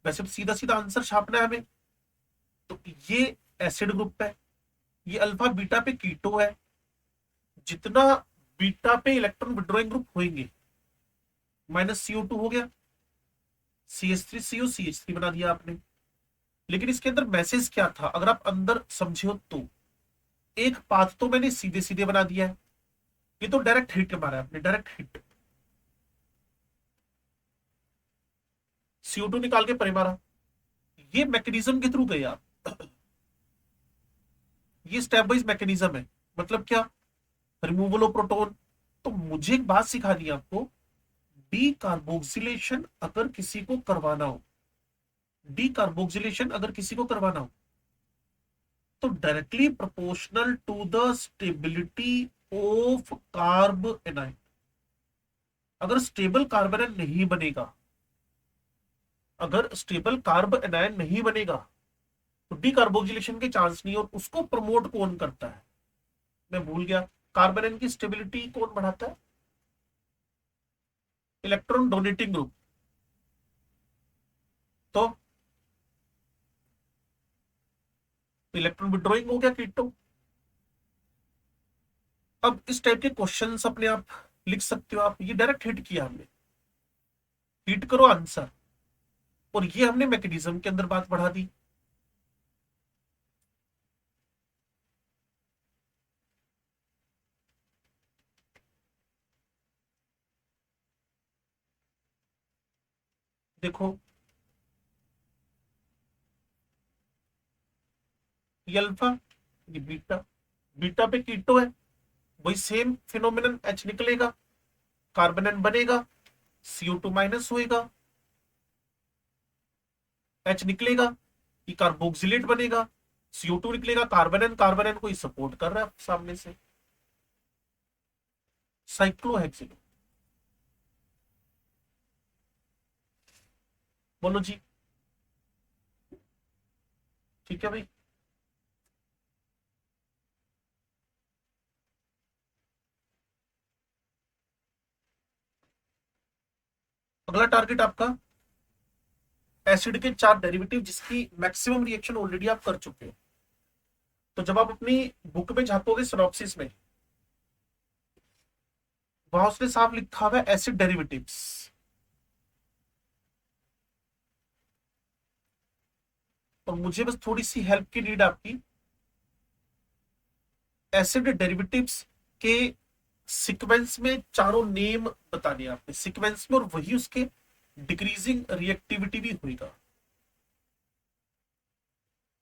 A: वैसे तो सीधा सीधा आंसर छापना है हमें। तो ये एसिड ग्रुप है, ये अल्फा बीटा पे कीटो है। जितना बीटा पे इलेक्ट्रॉन विड्रॉइंग ग्रुप होंगे, -CO2 हो गया, CH3CO CH3 बना दिया आपने। लेकिन इसके अंदर मैसेज क्या था अगर आप अंदर समझे हो तो? एक पाथ तो मैंने सीधे सीधे बना दिया है, ये तो डायरेक्ट हिट मारा है आपने, डायरेक्ट हिट। CO2 निकाल के परे मारा, ये मैकेनिज्म के थ्रू गए आप। ये स्टेप वाइज मैकेनिज्म है। मतलब क्या? Removal of proton. तो मुझे एक बात सिखा दी आपको, डी कार्बोक्सिलेशन अगर किसी को करवाना हो, डी कार्बोक्सिलेशन अगर किसी को करवाना हो तो directly proportional to the stability of carbanion. अगर स्टेबल कार्बन नहीं बनेगा, अगर स्टेबल कार्ब एनायन नहीं बनेगा तो डी कार्बोक्सिलेशन के चांस नहीं। और उसको प्रमोट कौन करता है? मैं भूल गया। कार्बन एनायन की स्टेबिलिटी कौन बढ़ाता है? Electron donating group. तो इलेक्ट्रॉन विड्रॉइंग हो गया कीटो। अब इस टाइप के क्वेश्चंस अपने आप लिख सकते हो आप। ये डायरेक्ट हिट किया हमने, हिट करो आंसर। और ये हमने मैकेनिज्म के अंदर बात बढ़ा दी। देखो, ये अल्फा, ये बीटा, बीटा पे कीटो है, वही सेम फिनोमिनन H निकलेगा, कार्बन बनेगा, CO2 माइनस होएगा, H निकलेगा, ये कार्बोक्सिलेट बनेगा, CO2 निकलेगा, कार्बन को सपोर्ट कर रहा है सामने से, साइक्लोहेक्सिन। बोलो जी। ठीक है भाई। अगला टारगेट आपका एसिड के 4 डेरिवेटिव जिसकी मैक्सिमम रिएक्शन ऑलरेडी आप कर चुके हो। तो जब आप अपनी बुक में झांकोगे सिनॉप्सिस में, वहां उसने साफ लिखा हुआ है एसिड डेरिवेटिव्स। और मुझे बस थोड़ी सी हेल्प की नीड आपकी। एसिड डेरिवेटिव्स के सीक्वेंस में चारों नेम बताने हैं आपने सीक्वेंस में, और वही उसके डिक्रीजिंग रिएक्टिविटी भी होगा।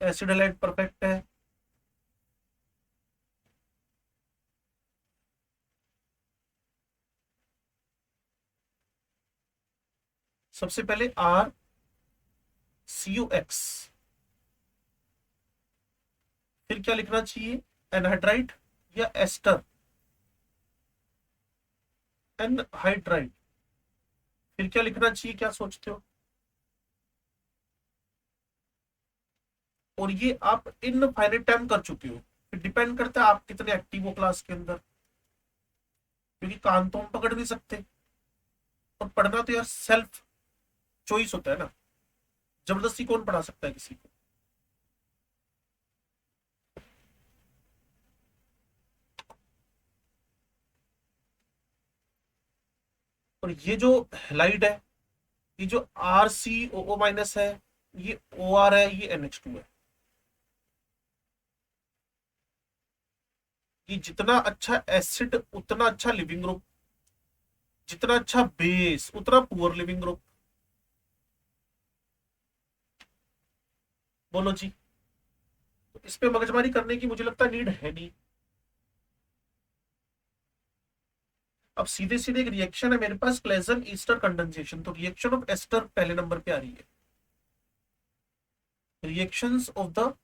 A: एसिड हैलाइड परफेक्ट है। सबसे पहले आर सी ओ एक्स, फिर क्या लिखना चाहिए, एनहाइड्राइड या एस्टर, एनहाइड्राइड, फिर क्या लिखना चाहिए, क्या सोचते हो? और ये आप इनफाइनाइट टाइम कर चुके हो, फिर डिपेंड करता है आप कितने एक्टिव हो क्लास के अंदर, क्योंकि कान तो हम पकड़ नहीं सकते, और पढ़ना तो यार सेल्फ चॉइस होता है ना, जबरदस्ती कौन पढ़ा सकता है किसी को। और ये जो हेलाइड है, ये जो आर सी ओ ओ माइनस है, ये ओ आर है, ये NH2 है। ये जितना अच्छा एसिड उतना अच्छा लिविंग ग्रुप, जितना अच्छा बेस उतना पुअर लिविंग ग्रुप। बोलो जी। तो इस पे मगजमारी करने की मुझे लगता है नीड है नहीं। अब सीधे सीधे एक रिएक्शन है मेरे पास, क्लेजन ईस्टर कंडेंसेशन, तो रिएक्शन ऑफ एस्टर पहले नंबर पे आ रही है। Reactions of the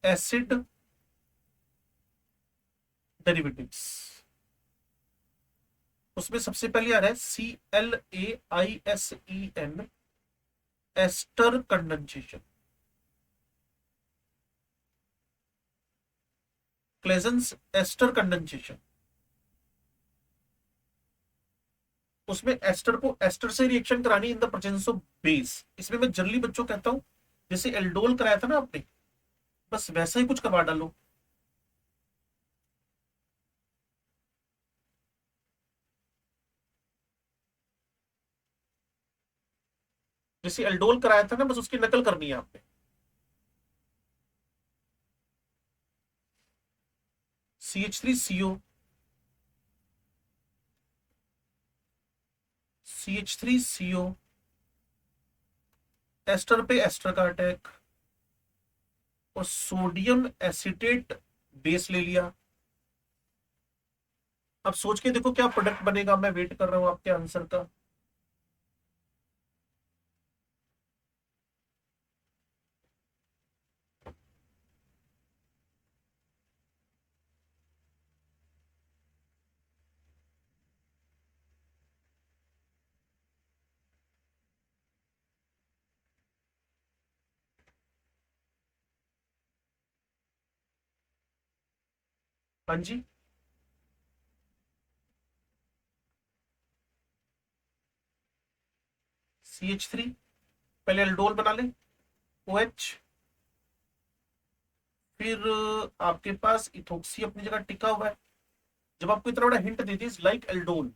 A: acid derivatives, उसमें सबसे पहले आ रहा है CLAISEN, ester condensation. Claisen's ester condensation, उसमें एस्टर को एस्टर से रिएक्शन करानी in the presence of base. इसमें मैं जनरली बच्चों को कहता हूं, जैसे एल्डोल कराया था ना आपने, बस वैसा ही कुछ करवा डालो। जैसे एल्डोल कराया था ना, बस उसकी नकल करनी है आपने। CH3CO, CH3CO, एस्टर पे एस्टर का अटैक, और सोडियम एसिटेट बेस ले लिया। अब सोच के देखो क्या प्रोडक्ट बनेगा, मैं वेट कर रहा हूं आपके आंसर का। हाँ जी, CH3, पहले एल्डोल बना ले, OH, फिर आपके पास इथोक्सी अपनी जगह टिका हुआ है। जब आपको इतना बड़ा हिंट दे दी लाइक एल्डोल,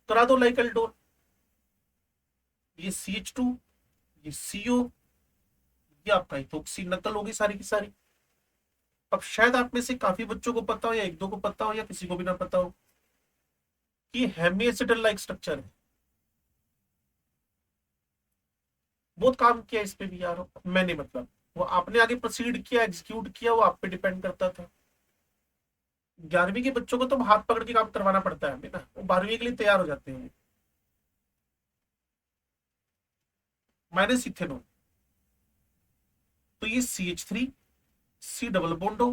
A: करा दो लाइक एल्डोल। ये CH2, ये CO, ये आपका इथोक्सी, नकल होगी सारी की सारी। अब शायद आप में से काफी बच्चों को पता हो, या एक दो को पता हो, या किसी को भी ना पता हो कि हेमी एसिडल लाइक स्ट्रक्चर है। बहुत काम किया इस पे भी यार मैंने, मतलब वो आपने आगे प्रोसीड किया, एग्जीक्यूट किया, वो आप पे डिपेंड करता था। 11वीं के बच्चों को तो हाथ पकड़ के काम करवाना पड़ता है हमें ना, वो 12वीं के लिए तैयार हो जाते हैं। माइनस इथेनॉल, तो ये CH3, C double बॉन्डो,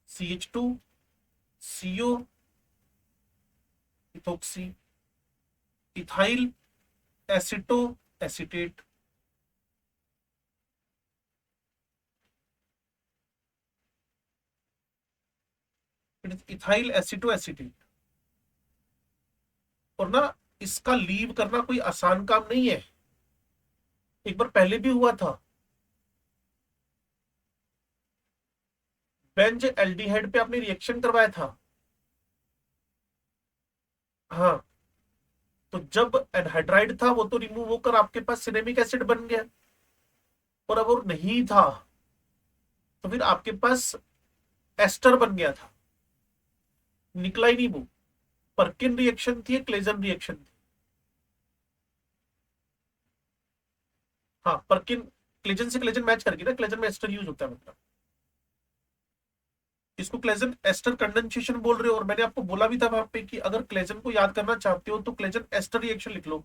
A: CH2, CO, ethoxy, ethyl एसिटो acetate. Ethyl एसिटो acetate. और ना, इसका लीव करना कोई आसान काम नहीं है, एक बार पहले भी हुआ था। बेंज एल्डिहाइड पे आपने रिएक्शन करवाया था। हाँ, तो जब एनहाइड्राइड था वो तो रिमूव होकर आपके पास सिनेमिक एसिड बन गया, और अब वो नहीं था तो फिर आपके पास एस्टर बन गया था। निकला ही नहीं वो। पर्किन रिएक्शन थी, क्लेजन रिएक्शन थी। हाँ, पर्किन क्लेजन से क्लेजन मैच करके ना, क्लेजन में एस्टर यूज होता है मतलब। इसको क्लेजन एस्टर कंडेंसेशन बोल रहे हो। और मैंने आपको बोला भी था वहां पे कि अगर क्लेजन को याद करना चाहते हो तो क्लेजन एस्टर रिएक्शन लिख लो,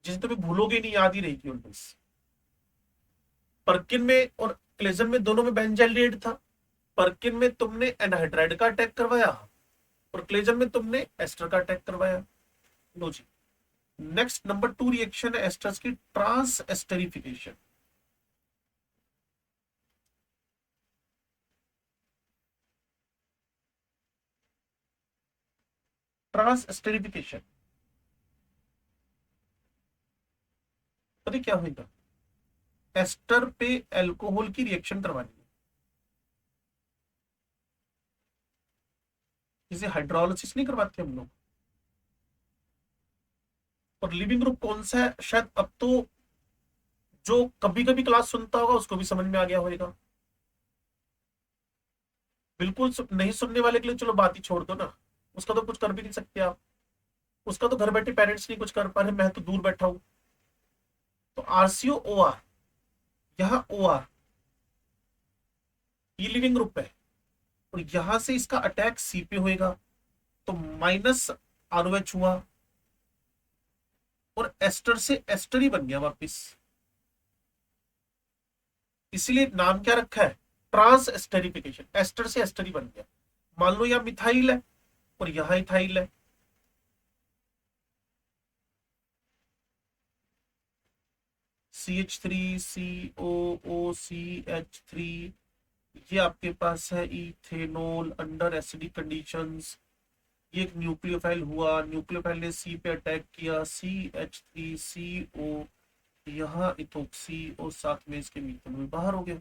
A: जिसे तुम्हें भूलोगे नहीं, याद ही रहेगी ऑलवेज। पर्किन में और क्लेजन में दोनों में बेंजाइल्डिहाइड था। पर्किन में तुमने एनहाइड्राइड का अटैक करवाया और क्लेजन में तुमने एस्टर का अटैक करवाया। लो जी। नेक्स्ट नंबर 2 रिएक्शन है एस्टर्स की, ट्रांस एस्टरिफिकेशन। ट्रांस एस्टरिफिकेशन, पता क्या होगा? एस्टर पे अल्कोहल की रिएक्शन करवानी है, जिसे हाइड्रोलिसिस नहीं करवाते हम लोग। और लिविंग ग्रुप कौन सा है, शायद अब तो जो कभी कभी क्लास सुनता होगा उसको भी समझ में आ गया होगा। बिल्कुल नहीं सुनने वाले के लिए चलो बात ही छोड़ दो ना, उसका तो कुछ कर भी नहीं सकते आप। उसका तो घर बैठे पेरेंट्स नहीं कुछ कर पा रहे, मैं तो दूर बैठा हूं। तो आरसीओ ओ आर, यहाँ ओ आर ये लिविंग ग्रुप है, और यहां से इसका अटैक सी पे होएगा, तो माइनस आरओएच हुआ, और एस्टर से एस्टर ही बन गया वापिस। इसीलिए नाम क्या रखा है, ट्रांस एस्टरिफिकेशन। एस्टर से एस्टर ही बन गया। मान लो यहां मिथाइल है और यहां इथाइल है, CH3COO CH3, ये आपके पास है इथेनॉल अंडर एसिडिक कंडीशंस। ये एक न्यूक्लियोफाइल हुआ, न्यूक्लियोफाइल ने सी पे अटैक किया, CH3CO, यहाँ इथोक्सी, और साथ में इसके मिथेनॉल बाहर हो गया।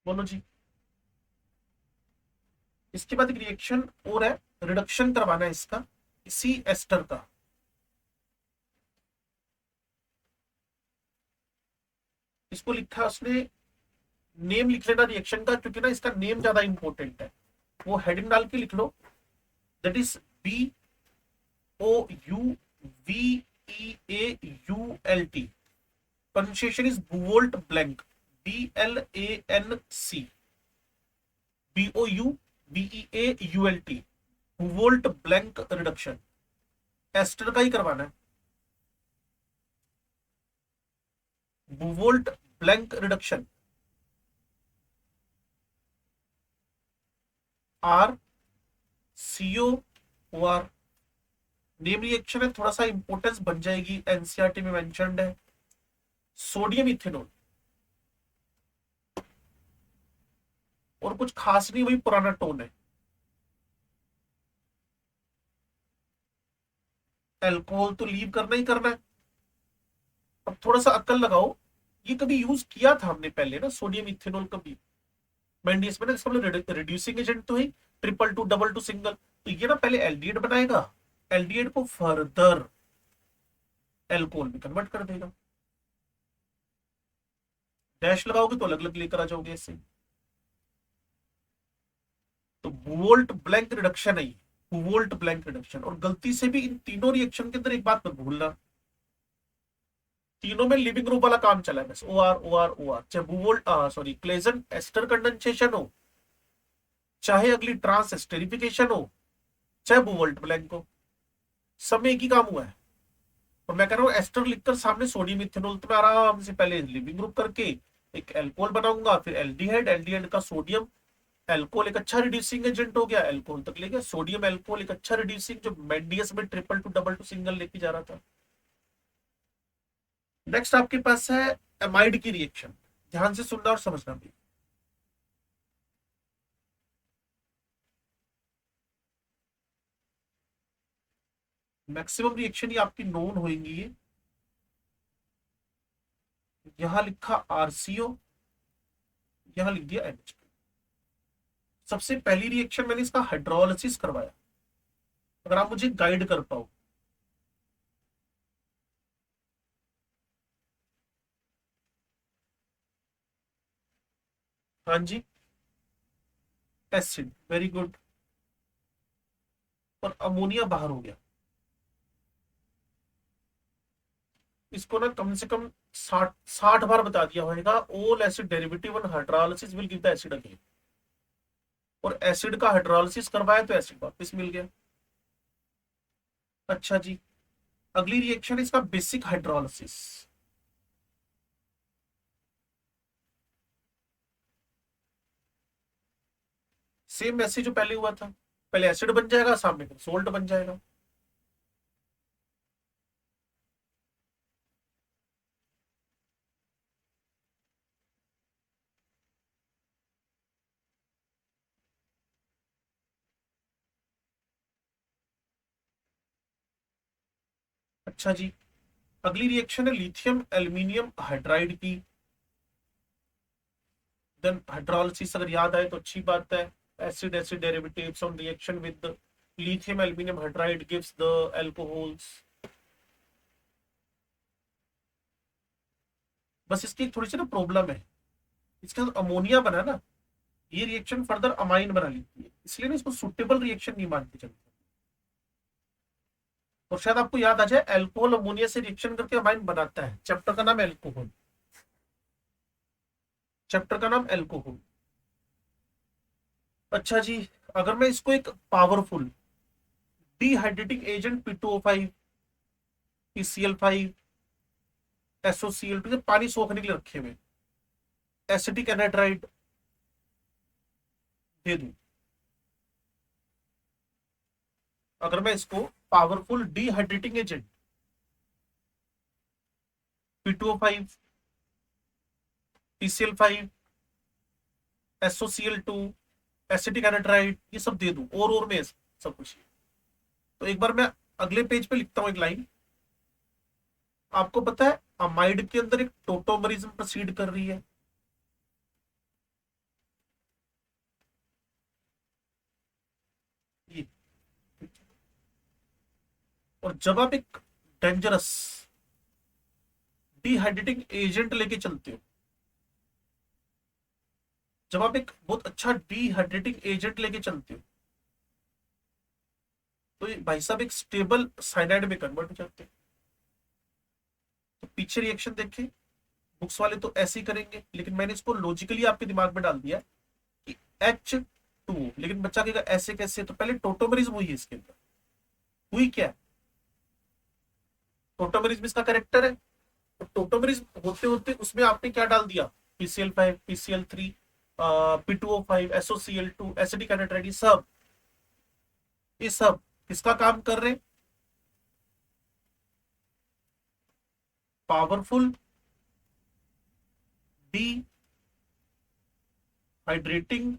A: बोलो जी। इसके बाद एक रिएक्शन और है, रिडक्शन करवाना है इसका, इसी एस्टर का। इसको लिखा है उसने, नेम लिख लेना रिएक्शन का, क्योंकि ना इसका नेम ज्यादा इंपॉर्टेंट है। वो हेडिंग डाल के लिख लो, that is BOUVEAULT। Pronunciation is Bouveault Blanc, BLANC, BOUVEAULT, Bouveault Blanc reduction. Ester का ही करवाना है, Bouveault Blanc reduction. RCOOR name reaction है, थोड़ा सा इंपोर्टेंस बन जाएगी, एनसीईआरटी में मेंशन्ड है। सोडियम इथेनॉल, और कुछ खास नहीं, वही पुराना टोन है। अल्कोहल तो लीव करना ही करना है। अब थोड़ा सा अक्ल लगाओ, ये कभी यूज किया था हमने पहले ना, सोडियम इथेनॉल कभी मैंडीज में ना, इसका मतलब रिड्यूसिंग एजेंट तो है, triple two double two single. तो ये ना पहले एल्डिहाइड बनाएगा, एल्डिहाइड को फर्दर एल्कोहल में कन्वर्ट कर देगा। डैश लगाओगे तो अलग अलग लेकर आ जाओगे ऐसे। तो बुवोल्ट ब्लैंक रिडक्शन है, बुवोल्ट ब्लैंक रिडक्शन। और गलती से भी इन तीनों रिएक्शन के अंदर एक बात मत भूलना, तीनों में लिविंग ग्रुप वाला काम चला है बस, ओ आर, चाहे बुवोल्ट सॉरी क्लेजन एस्टर कंडेंसेशन हो, चाहे अगली ट्रांस एस्टेरिफिकेशन हो, चाहे बुवोल्ट ब्लैंक हो, सब में एक ही काम हुआ है। और मैं कह रहा हूँ एस्टर लिखकर सामने सोडियम इथेनॉल, तो मैं आराम से पहले लिविंग ग्रुप करके एक एल्कोहल बनाऊंगा, फिर एल्डिहाइड, एल्डिहाइड का सोडियम एल्कोहल एक अच्छा रिड्यूसिंग एजेंट हो गया, एल्कोहल तक ले गया। सोडियम एल्कोहल एक अच्छा रिड्यूसिंग, जो मेंडियस में triple two double two single लेके जा रहा था। नेक्स्ट आपके पास है एमाइड की रिएक्शन, ध्यान से सुनना और समझना भी। मैक्सिमम रिएक्शन ये आपकी नोन होंगी। यहां लिखा आरसीओ, यहां लिख दिया NH2। सबसे पहली रिएक्शन मैंने इसका हाइड्रोलिसिस करवाया, अगर आप मुझे गाइड कर पाओ। हाँ जी, एसिड, वेरी गुड। और अमोनिया बाहर हो गया। इसको ना कम से कम 60 बार बता दिया होगा, all acid derivative on hydrolysis will give the acid again. और एसिड का हाइड्रोलिसिस करवाया तो एसिड वापस मिल गया। अच्छा जी, अगली रिएक्शन इसका बेसिक हाइड्रोलिसिस। सेम वैसे जो पहले हुआ था, पहले एसिड बन जाएगा, सामने सोल्ट बन जाएगा। अच्छा जी, अगली रिएक्शन है लिथियम एल्यूमिनियम हाइड्राइड की। देन हाइड्रोलिसिस अगर याद आए तो अच्छी बात है। Acid acid derivatives on reaction with lithium aluminum hydride gives the alcohols। बस इसकी थोड़ी सी ना प्रॉब्लम है, इसके साथ अमोनिया बना ना, ये रिएक्शन फर्दर अमाइन बना लेती है, इसलिए ना इसको सुटेबल रिएक्शन नहीं मानती चलती। और शायद आपको याद आ जाए, अल्कोहल अमोनिया से रिएक्शन करके अमाइन बनाता है। चैप्टर का नाम एल्कोहल, चैप्टर का नाम एल्कोहल। अच्छा जी, अगर मैं इसको एक powerful dehydrating agent P2O5, PCl5, SOCl2 पानी सोखने के लिए रखे हुए एसिटिक एनहाइड्राइड दे दूं, अगर मैं इसको powerful dehydrating agent P2O5, PCl5, SOCl2, acetic anhydride ये सब दे दूं, और में सब कुछ। तो एक बार मैं अगले पेज पे लिखता हूं एक लाइन। आपको पता है अमाइड के अंदर एक टोटोमरिज्म प्रोसीड कर रही है। ये, और जब आप एक डेंजरस डिहाइड्रेटिंग एजेंट लेके चलते हो, जब आप एक बहुत अच्छा डिहाइड्रेटिंग एजेंट लेके चलते हो, तो ये भाई साहब एक स्टेबल साइनाइड में कन्वर्ट हो जाते हैं। तो पीछे रिएक्शन देखें, बुक्स वाले तो ऐसे ही करेंगे, लेकिन मैंने इसको लॉजिकली आपके दिमाग में डाल दिया कि H2, लेकिन बच्चा कहेगा ऐसे कैसे, तो पहले टोटोमरिज्म हुई है इसके अंदर। हुई क्या है, टोटोमरिज्म इसका करेक्टर है। तो टोटोमरिज्म होते होते उसमें आपने क्या डाल दिया, PCl5, PCl3, P2O5, SOCl2, acidic anhydride, ये सब किसका काम कर रहे हैं, पावरफुल डिहाइड्रेटिंग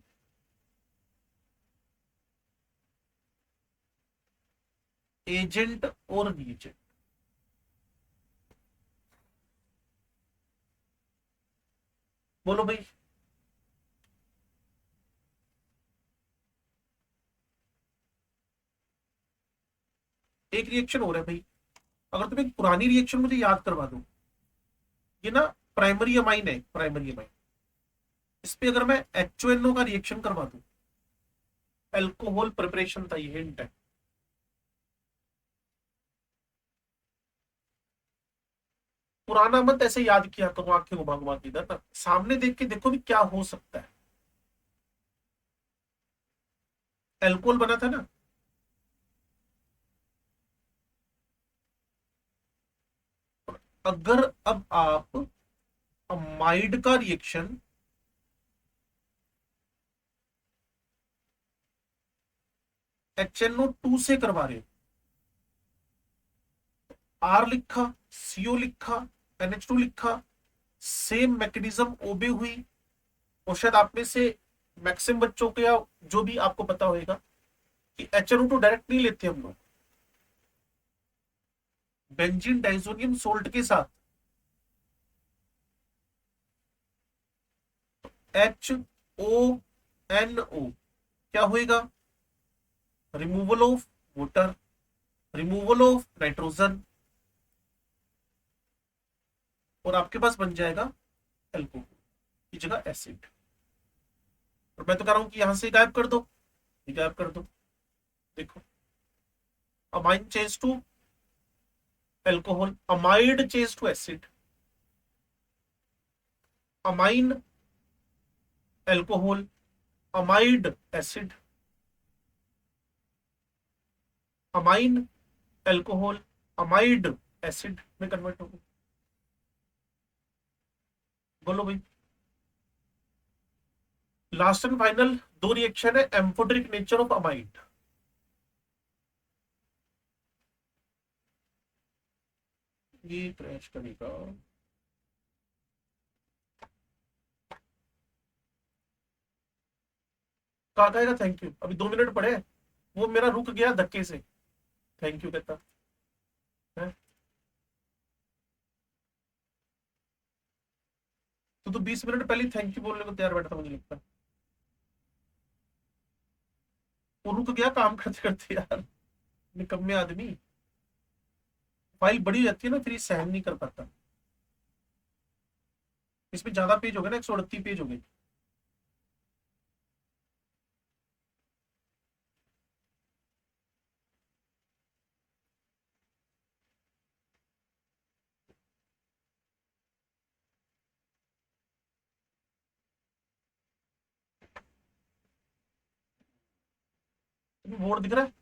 A: एजेंट और रिएजेंट। बोलो भाई। एक रिएक्शन हो रहा है भाई, अगर तुम एक पुरानी रिएक्शन मुझे याद करवा दो, ये ना प्राइमरी अमाइन है, प्राइमरी अमाइन, इस पे अगर मैं HONO का रिएक्शन करवा दूं, अल्कोहल प्रिपरेशन था, ये हिंट है। पुराना मत ऐसे याद किया करो आंखें घुमा घुमा के, इधर ना सामने देख के देखो भी क्या हो सकता है। अल्कोहल बना था ना, अगर अब आप अमाइड का रिएक्शन HNO2 से करवा रहे हो, R लिखा, CO लिखा, NH2 लिखा, सेम मैकेनिज्म ओबे हुई। और शायद आप में से मैक्सिमम बच्चों के, या जो भी आपको पता होगा कि HNO2 डायरेक्ट नहीं लेते हम लोग, बेंजीन डाइजोनियम सोल्ट के साथ HONO क्या होएगा? Removal of water, removal of nitrogen, और आपके पास बन जाएगा एल्कोहल की जगह एसिड। और मैं तो कह रहा हूं कि यहां से गायब कर दो, ये गायब कर दो। देखो, amine change to alcohol, amide change to acid, amine alcohol, amide acid, amine alcohol, amide acid में कन्वर्ट होगा। बोलो भाई। लास्ट एंड फाइनल दो रिएक्शन है, एम्फोटेरिक नेचर ऑफ अमाइड। ये क्रैश करेगा। कहा कहेगा थैंक यू, अभी 2 मिनट पड़े हैं। वो मेरा रुक गया धक्के से, थैंक यू कहता है। तो 20 मिनट पहले थैंक यू बोलने को तैयार बैठा था, मुझे लगता है। वो रुक गया काम करते करते यार, निकम्मे आदमी। फाइल बड़ी हो जाती है ना, फिर ये सहन नहीं कर पाता। इसमें ज्यादा पेज हो गए ना, 138 पेज हो गए। बोर्ड दिख रहा है?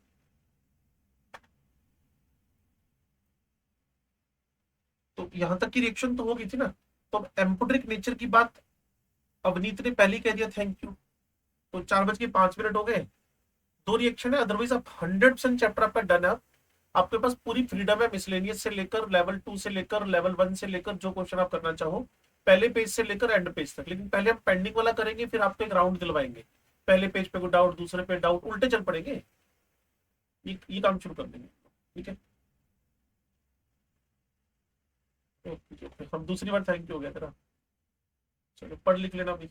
A: तो यहां तक की रिएक्शन तो हो गई थी ना। तो अब एम्पोटेरिक नेचर की बात अवनीत ने पहले कह दिया थैंक यू। तो 4:05 हो गए। दो रिएक्शन है, अदरवाइज आप 100% चैप्टर आपका डन है। आपके पास पूरी फ्रीडम है, मिसलेनियस से लेकर लेवल 2 से लेकर लेवल 1 से लेकर जो क्वेश्चन आप करना चाहो, पहले पेज से लेकर एंड पेज तक। लेकिन पहले हम पेंडिंग वाला करेंगे, फिर आपको एक राउंड दिलवाएंगे। पहले पेज पे कोई डाउट, दूसरे पे डाउट, उल्टे चल पड़ेंगे। ये काम शुरू कर देंगे। ठीक है, ओके, हम दूसरी बार थैंक यू हो गया तेरा। चलो पढ़ लिख लेना अभी।